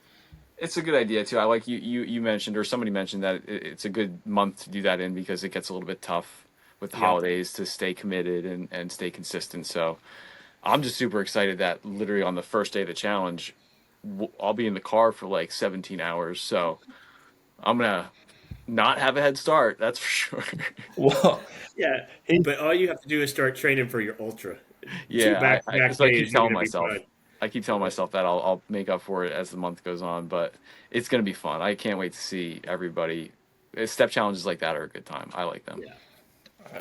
It's a good idea too. I like you mentioned, or somebody mentioned, that it's a good month to do that in, because it gets a little bit tough with the holidays to stay committed and stay consistent. So I'm just super excited that literally on the first day of the challenge, I'll be in the car for like 17 hours. So I'm going to not have a head start. That's for sure. Well, Yeah, but all you have to do is start training for your ultra. Yeah, I keep telling myself. Fun. I keep telling myself that I'll make up for it as the month goes on, but it's going to be fun. I can't wait to see everybody. Step challenges like that are a good time. I like them. Yeah.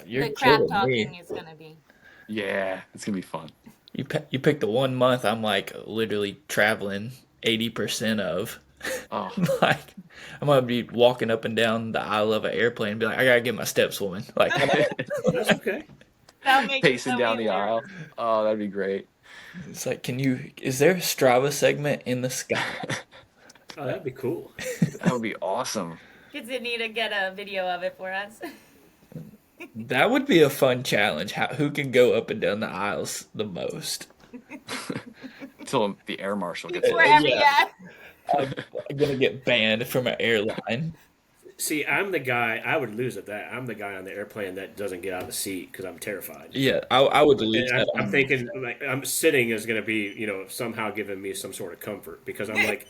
you're The crap killing talking me. is gonna be. Yeah, it's going to be fun. You picked the 1 month I'm like literally traveling 80% of. Oh, Like I'm gonna be walking up and down the aisle of an airplane and be like, I gotta get my steps woman. Like That's okay. That'll make it pacing so down the easier. aisle. Oh, that'd be great. it's like, is there a Strava segment in the sky? Oh, that'd be cool. That would be awesome. Kids that need to get a video of it for us. That would be a fun challenge. Who can go up and down the aisles the most? till the air marshal gets Before it. every Yeah. yeah. I'm gonna get banned from an airline. See, I'm the guy. I would lose at that. I'm the guy on the airplane that doesn't get out of the seat because I'm terrified. Yeah, I would lose And that. I'm thinking like I'm sitting is going to be somehow giving me some sort of comfort because I'm like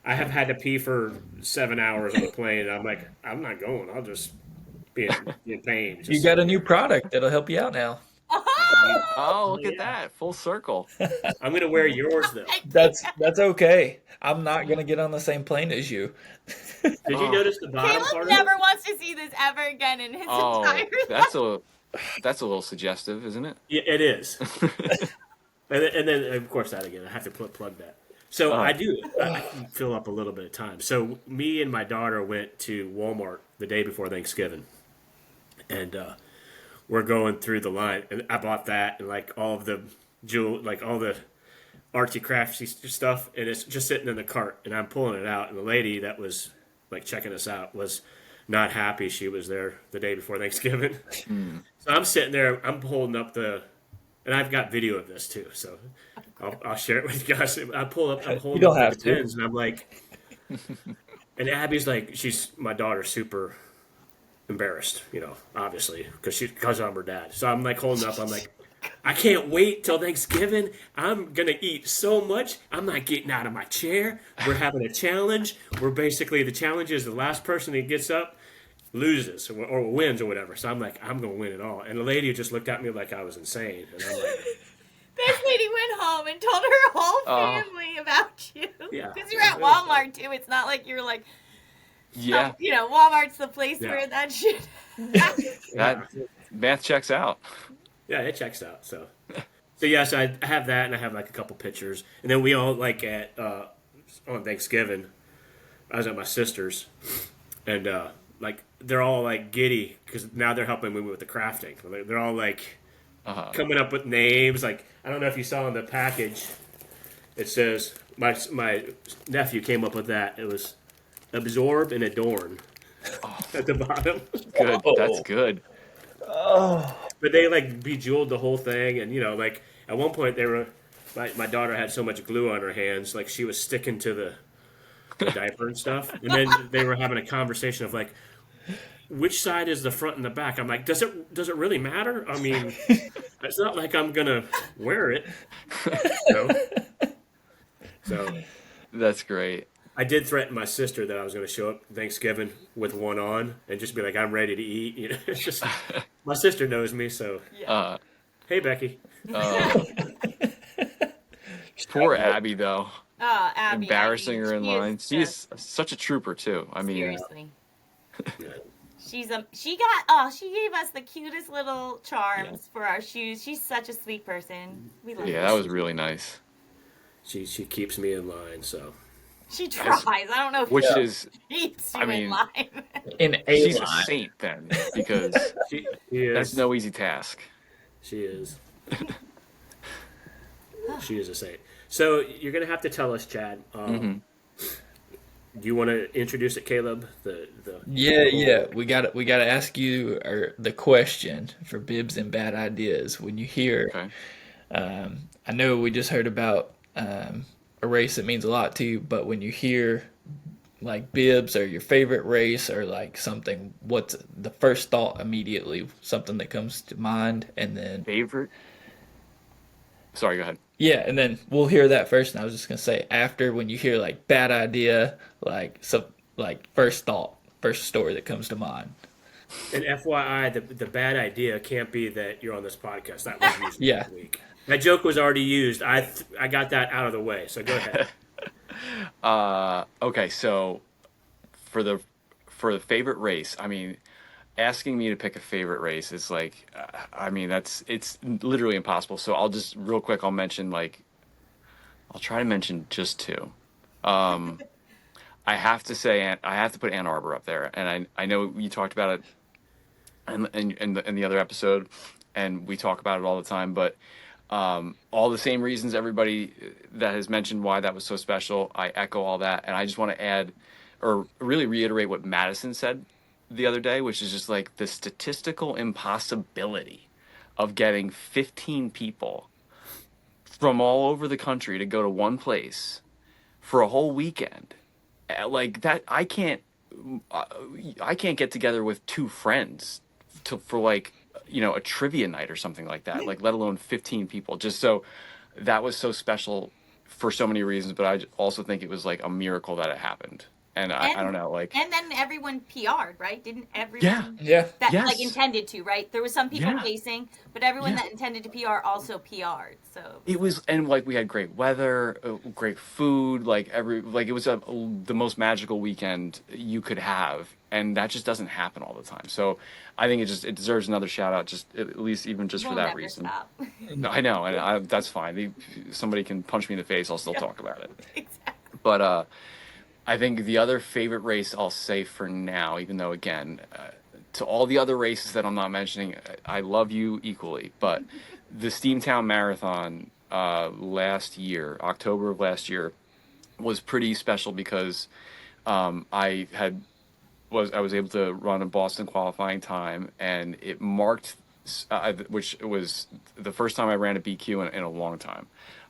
I have had to pee for 7 hours on a plane and I'm like I'm not going. I'll just be in pain. You Just got a sitting new there. product that'll help you out now. Oh, Oh look at yeah. that. Full circle. I'm going to wear yours though. That's okay. I'm not gonna get on the same plane as you. Did you Oh, notice the bottom part Caleb of never it? wants to see this ever again in his oh, entire life. that's a little suggestive, isn't it? Yeah, it is. And then of course that again. I have to plug that. So I Oh, do. I can fill up a little bit of time. So me and my daughter went to Walmart the day before Thanksgiving, and we're going through the line, and I bought that and like all of the like all the artsy craftsy stuff, and it's just sitting in the cart, and I'm pulling it out, and the lady that was like checking us out was not happy. She was there the day before Thanksgiving, hmm. so I'm sitting there, I'm holding up and I've got video of this too, so I'll share it with you guys. I'm You holding don't up the have to. Depends, and I'm like, and Abby's like, my daughter's super embarrassed, obviously, because I'm her dad. So I'm like holding up. I'm like, I can't wait till Thanksgiving. I'm gonna eat so much. I'm not getting out of my chair. We're having a challenge. The challenge is the last person that gets up loses or wins or whatever. So I'm like, I'm gonna win it all. And the lady just looked at me like I was insane, and I'm like, This lady went home and told her whole Oh, family about you. yeah, Because you're at it was fun. Walmart too. It's not like you're like, yeah. Walmart's the place Yeah, where that shit. That yeah, math checks out. yeah. It checks out. So yes, I have that, and I have like a couple pictures, and then we all like at on Thanksgiving. I was at my sister's, and like they're all like giddy because now they're helping me with the crafting. They're all like Uh-huh. coming up with names. Like I don't know if you saw in the package, it says my nephew came up with that. It was absorb and adorn Oh, at the bottom. good. That's Oh, good. oh, But they like bejeweled the whole thing, and like at one point they were. My daughter had so much glue on her hands, like she was sticking to the diaper and stuff. And then they were having a conversation of like, which side is the front and the back? I'm like, does it really matter? I mean, it's not like I'm gonna wear it, you know. So That's great. I did threaten my sister that I was gonna show up Thanksgiving with one on and just be like, I'm ready to eat. It's just my sister knows me, so Uh, hey Becky. uh, poor Abby though. Oh, Abby. Embarrassing her in She is line. She is such a trooper too. I mean, seriously. Yeah. She gave us the cutest little charms for our shoes. She's such a sweet person. We love yeah, her. that was really nice. She keeps me in line, so She tries. I don't know if Which she is, keeps you I in mean, line. in a she's a line. saint then, because she that's is. no easy task. She is. She is a saint. So you're gonna have to tell us, Chad. Hmm. Do you want to introduce it, Caleb? Yeah. We gotta ask you the question for Bibs and Bad Ideas. When you hear, Okay. I know we just heard about a race that means a lot to you, but when you hear like Bibs or your favorite race or like something, what's the first thought immediately? Something that comes to mind, and then Favorite? Sorry, go ahead. yeah, and then we'll hear that first. And I was just gonna say after when you hear like Bad Idea, like first thought, first story that comes to mind. And FYI, the bad idea can't be that you're on this podcast. That was used Yeah. last week. That joke was already used. I got that out of the way. So go ahead. Okay, so for the favorite race, I mean, asking me to pick a favorite race is like, I mean, it's literally impossible. So I'll just real quick, I'll try to mention just two. Um, I have to say, I have to put Ann Arbor up there, and I know you talked about it in the other episode, and we talk about it all the time, but all the same reasons everybody that has mentioned why that was so special, I echo all that, and I just want to add or really reiterate what Madison said the other day, which is just like the statistical impossibility of getting 15 people from all over the country to go to one place for a whole weekend. Like that, uh, I can't get together with two friends for like, a trivia night or something like that, like let alone 15 people. Just so that was so special for so many reasons, but I also think it was like a miracle that it happened. And I don't And know, like, and then everyone PR'd, right? Didn't yeah, everyone Yeah. that like yes, intended to, right? There was some people yeah, pacing, but everyone yeah. that intended to PR also PR'd. So It was, and like we had great weather, great food, like it was the most magical weekend you could have, and that just doesn't happen all the time. So I think it deserves another shout out, just at least even just for we'll that never reason. stop. No, I know, and that's fine. Somebody can punch me in the face, I'll still talk about it. Exactly. But I think the other favorite race I'll say for now, even though again, to all the other races that I'm not mentioning, I love you equally. But the Steamtown Marathon last year, October of last year, was pretty special because I was able to run a Boston qualifying time, and it marked, which was the first time I ran a BQ in a long time.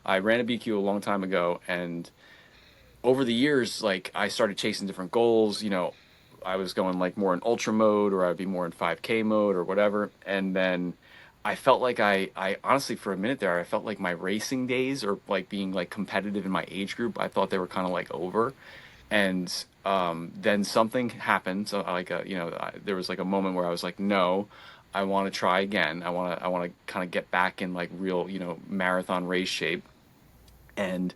I ran a BQ a long time ago, and over the years, like I started chasing different goals. I was going like more in ultra mode, or I'd be more in 5K mode, or whatever. And then I felt like I honestly, for a minute there, I felt like my racing days, or like being like competitive in my age group, I thought they were kind of like over. And then something happened. So there was like a moment where I was like, no, I want to try again. I want to kind of get back in like real, marathon race shape. And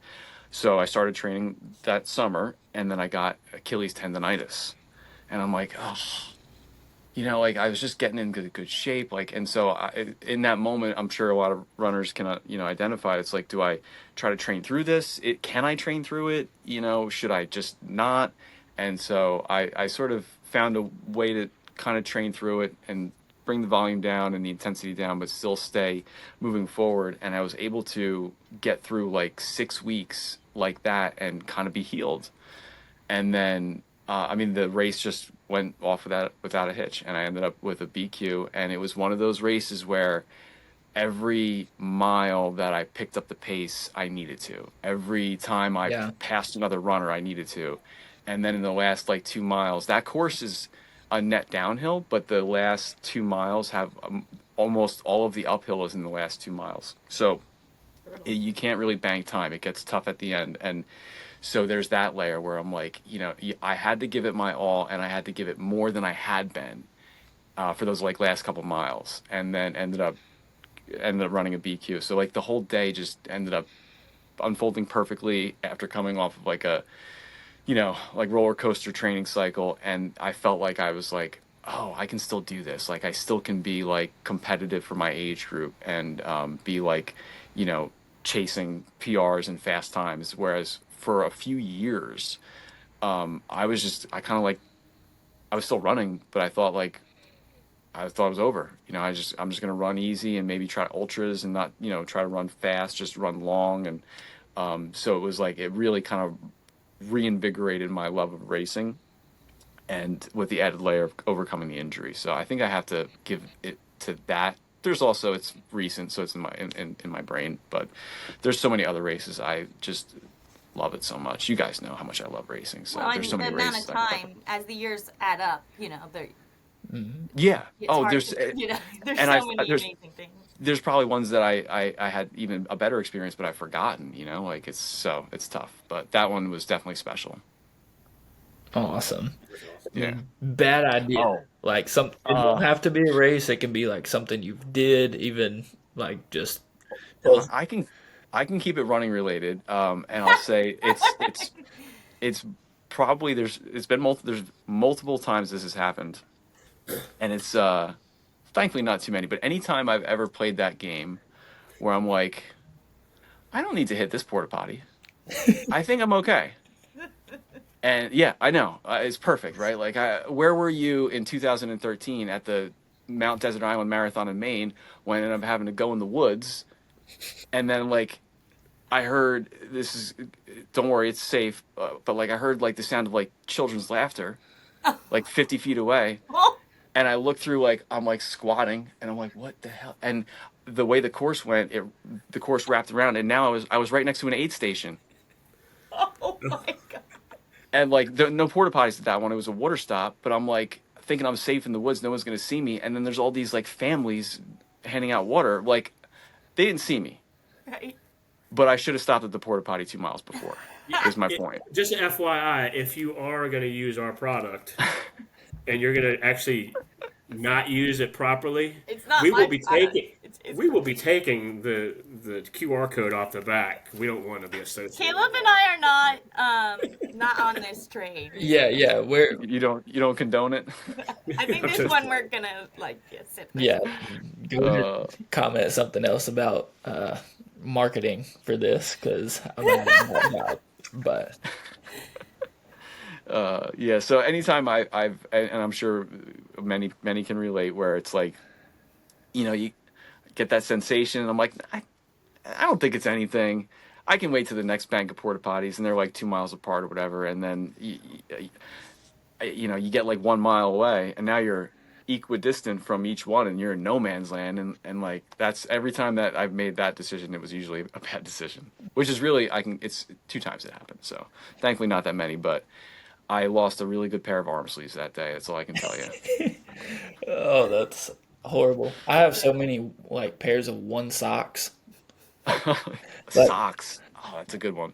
so I started training that summer, and then I got Achilles tendonitis. And I'm like, oh, like I was just getting in good shape. Like, and so in that moment, I'm sure a lot of runners can, identify. It's like, do I try to train through this? Can I train through it? Should I just not? And so I sort of found a way to kind of train through it and bring the volume down and the intensity down, but still stay moving forward. And I was able to get through like 6 weeks like that and kind of be healed. And then, I mean, the race just went off without a hitch, and I ended up with a BQ. And it was one of those races where every mile that I picked up the pace, I needed to. Every time I Yeah. passed another runner, I needed to. And then in the last like 2 miles, that course is a net downhill, but the last 2 miles have almost all of the uphill is in the last 2 miles. So you can't really bank time. It gets tough at the end. And so there's that layer where I'm like, I had to give it my all, and I had to give it more than I had been for those like last couple miles, and then ended up running a BQ. So like the whole day just ended up unfolding perfectly after coming off of like a, like roller coaster training cycle, and I felt like I was like, oh, I can still do this. Like I still can be like competitive for my age group, and be like, you know, chasing PRs and fast times. Whereas for a few years, I kind of like, I was still running, but I thought it was over. I'm just gonna run easy and maybe try ultras and not, try to run fast, just run long. And so it was like it really kind of reinvigorated my love of racing, and with the added layer of overcoming the injury. So I think I have to give it to that. There's also, it's recent, so it's in my brain, but there's so many other races. I just love it so much. You guys know how much I love racing, so Well, there's and so the many amount of races I love. time as the years add up, Yeah. it's Oh, hard there's to, there's and so many amazing things. there's probably ones that I had even a better experience, but I've forgotten. Like it's tough. But that one was definitely special. Awesome. Yeah. Bad idea. Oh. Like some, it don't have to be a race. It can be like something you did, even like just. I can keep it running related. And I'll say it's probably there's multiple times this has happened, and it's thankfully not too many. But anytime I've ever played that game where I'm like, I don't need to hit this porta potty. I think I'm okay. And yeah, I know it's perfect, right? Like, where were you in 2013 at the Mount Desert Island Marathon in Maine when I ended up having to go in the woods, and then like I heard this is, don't worry, it's safe, but like I heard like the sound of like children's laughter, like 50 feet away, Well, and I look through, like I'm like squatting, and I'm like, what the hell? And the way the course went, the course wrapped around, and now I was right next to an aid station. Oh my god. And like no porta potties at that one. It was a water stop, but I'm like thinking I'm safe in the woods, no one's gonna see me. And then there's all these like families handing out water. Like they didn't see me, Right. but I should have stopped at the porta potty 2 miles before. Is my point. Just an FYI, if you are going to use our product and you're going to actually not use it properly, It's not we my will be product. taking It's we will be taking the QR code off the back. We don't want to be associated. Caleb and I are not on this train. Yeah, we're You don't condone it. I think this one we're gonna like sit with. yeah. Go ahead and comment something else about marketing for this because I'm not about. But yeah. So anytime I've and I'm sure many can relate, where it's like, you get that sensation, and I'm like, I don't think it's anything. I can wait to the next bank of porta potties, and they're like 2 miles apart or whatever, and then you get like 1 mile away, and now you're equidistant from each one, and you're in no man's land, and like that's every time that I've made that decision, it was usually a bad decision, which is really it's 2 times it happened, so thankfully not that many, but I lost a really good pair of arm sleeves that day. That's all I can tell you. oh, that's horrible. I have so many like pairs of one socks. Socks. Oh, that's a good one.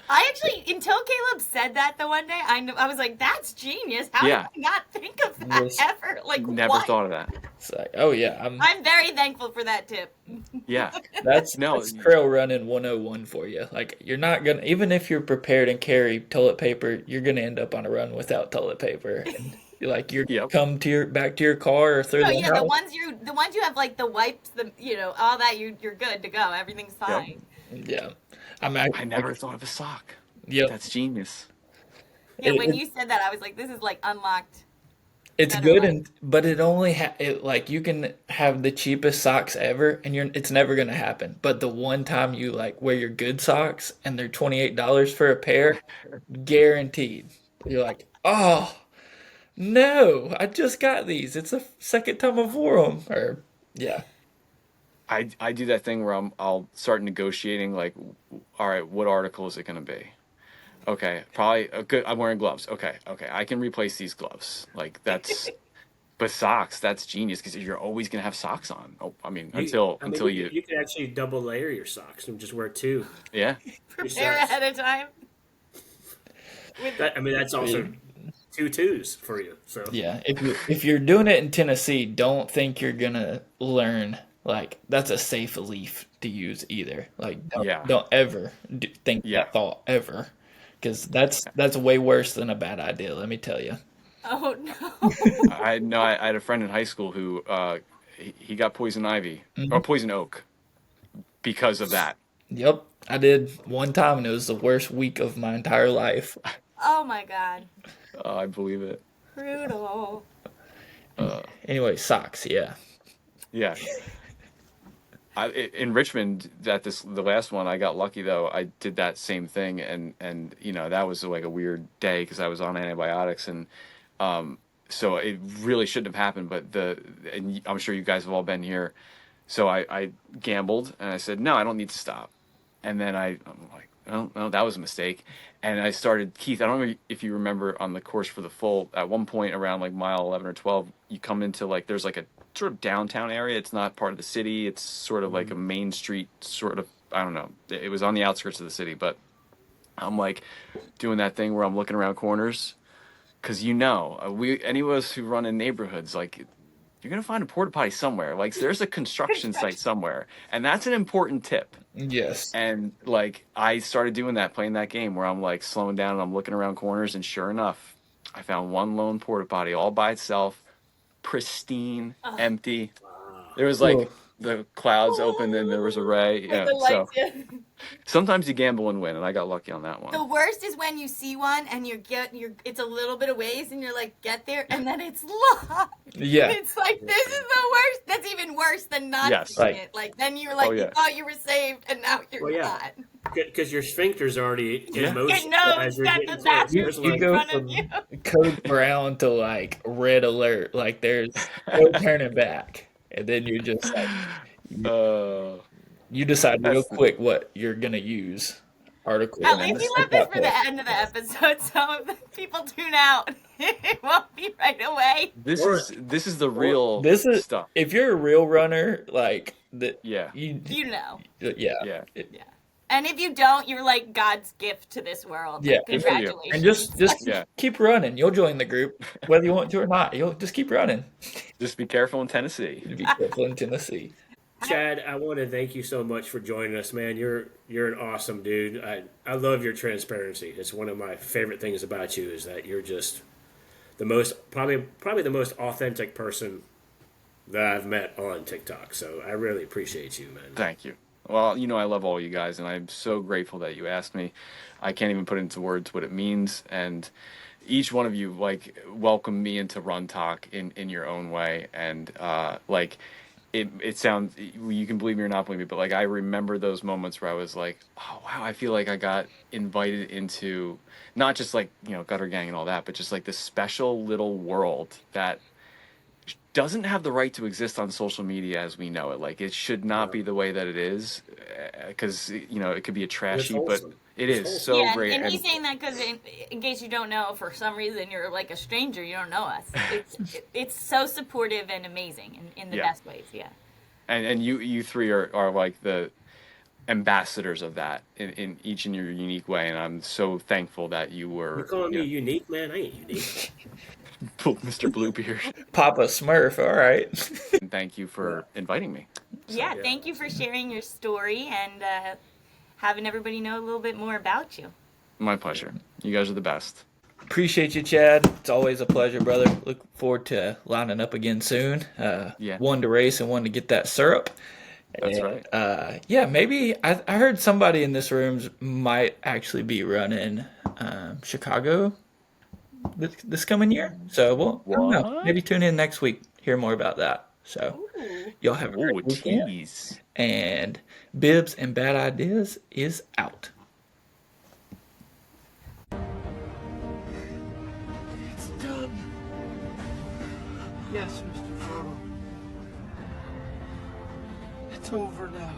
I actually, until Caleb said that the one day, I was like, "That's genius! How Yeah. did I not think of that Yes. ever? Like, Never what?" thought of that. It's like, oh yeah, I'm very thankful for that tip. Yeah. that's No. that's trail running 101 for you. Like you're not gonna even if you're prepared and carry toilet paper, you're gonna end up on a run without toilet paper. And you're Yep. come to back to your car or through Oh the yeah, house. the ones you have like the wipes, all that you're good to go. Everything's fine. Yeah, I never thought of a sock. Yep. That's genius. Yeah, when It- you said that, I was like, this is like unlocked. It's better good, life. but it only like you can have the cheapest socks ever, and it's never gonna happen. But the one time you like wear your good socks and they're $28 for a pair, guaranteed. You're like, oh no, I just got these. It's the second time I've wore them. Or yeah, I do that thing where I'll start negotiating, like, all right, what article is it going to be? Okay, probably a good. I'm wearing gloves. Okay, I can replace these gloves. Like that's, but socks, that's genius because you're always going to have socks on. Oh, I mean, until you you can actually double layer your socks and just wear 2. yeah. Prepare ahead of time. That's also 2 twos for you. So yeah. If you're doing it in Tennessee, don't think you're gonna learn. Like that's a safe leaf to use either. Like don't ever think that thought ever, because that's way worse than a bad idea. Let me tell you. Oh no. I had a friend in high school who he got poison ivy or poison oak because of that. Yep, I did one time, and it was the worst week of my entire life. Oh my god. I believe it. Brutal. Anyway, socks, yeah. Yeah. In Richmond, the last one, I got lucky though. I did that same thing, and that was like a weird day because I was on antibiotics, and so it really shouldn't have happened. But and I'm sure you guys have all been here. So I gambled, and I said, no, I don't need to stop. And then I'm like, oh no, that was a mistake. And I started, Keith, I don't know if you remember on the course for the full, at one point around like mile 11 or 12, you come into like, there's like a sort of downtown area. It's not part of the city. It's sort of like a main street sort of, I don't know. It was on the outskirts of the city, but I'm like doing that thing where I'm looking around corners. Cause any of us who run in neighborhoods, like you're going to find a porta potty somewhere. Like there's a construction site somewhere. And that's an important tip. Yes. And like I started doing that, playing that game where I'm like slowing down and I'm looking around corners, and sure enough, I found one lone porta potty all by itself, pristine, empty. There was like the clouds opened and there was a ray. Yeah, so sometimes you gamble and win, and I got lucky on that one. The worst is when you see one and it's a little bit of ways and you're like, get there, and then it's locked. Yeah. It's like, this is the worst. That's even worse than not seeing it. Like then you're like, you thought you were saved, and now you're not. Because your sphincter's already in motion. It knows as you're that getting the close. bathroom's There's You in go front of from you. code brown to like red alert. Like there's no turning back. And then you're just like, You decide real That's the, quick what you're gonna use. Article. At least you left this for the podcast. end of the episode, so if people tune out, it won't be right away. this is the real This is stuff. if you're a real runner, like that. Yeah. You know. Yeah. Yeah. Yeah. And if you don't, you're like God's gift to this world. Yeah. Congratulations. And just Yeah. keep running. You'll join the group whether you want to or not. You'll just keep running. Just be careful in Tennessee. Be careful in Tennessee. Chad, I want to thank you so much for joining us, man. You're an awesome dude. I love your transparency. It's one of my favorite things about you is that you're just the most probably the most authentic person that I've met on TikTok. So I really appreciate you, man. Thank you. Well, I love all you guys, and I'm so grateful that you asked me. I can't even put into words what it means, and each one of you welcomed me into Run Talk in your own way, and it sounds, you can believe me or not believe me, but I remember those moments where I was like, oh wow, I feel like I got invited into not just gutter gang and all that, but just this special little world that doesn't have the right to exist on social media as we know it. It should not be the way that it is, because it could be a trashy, but it is so great. And he's saying that because in case you don't know, for some reason you're like a stranger, you don't know us. It's so supportive and amazing in the best ways. Yeah. And you three are like the ambassadors of that in each in your unique way, and I'm so thankful that you were. You calling me unique, man? I ain't unique. Mr. Bluebeard. Papa Smurf, all right. And thank you for inviting me. Thank you for sharing your story and having everybody know a little bit more about you. My pleasure. You guys are the best. Appreciate you, Chad. It's always a pleasure, brother. Look forward to lining up again soon. One to race and one to get that syrup. That's right. Maybe I heard somebody in this room might actually be running Chicago this coming year. So I don't know. Maybe tune in next week, hear more about that. So y'all have a great weekend. Tease. And Bibs and Bad Ideas is out. It's done. Yes, Mr. Frodo. It's over now.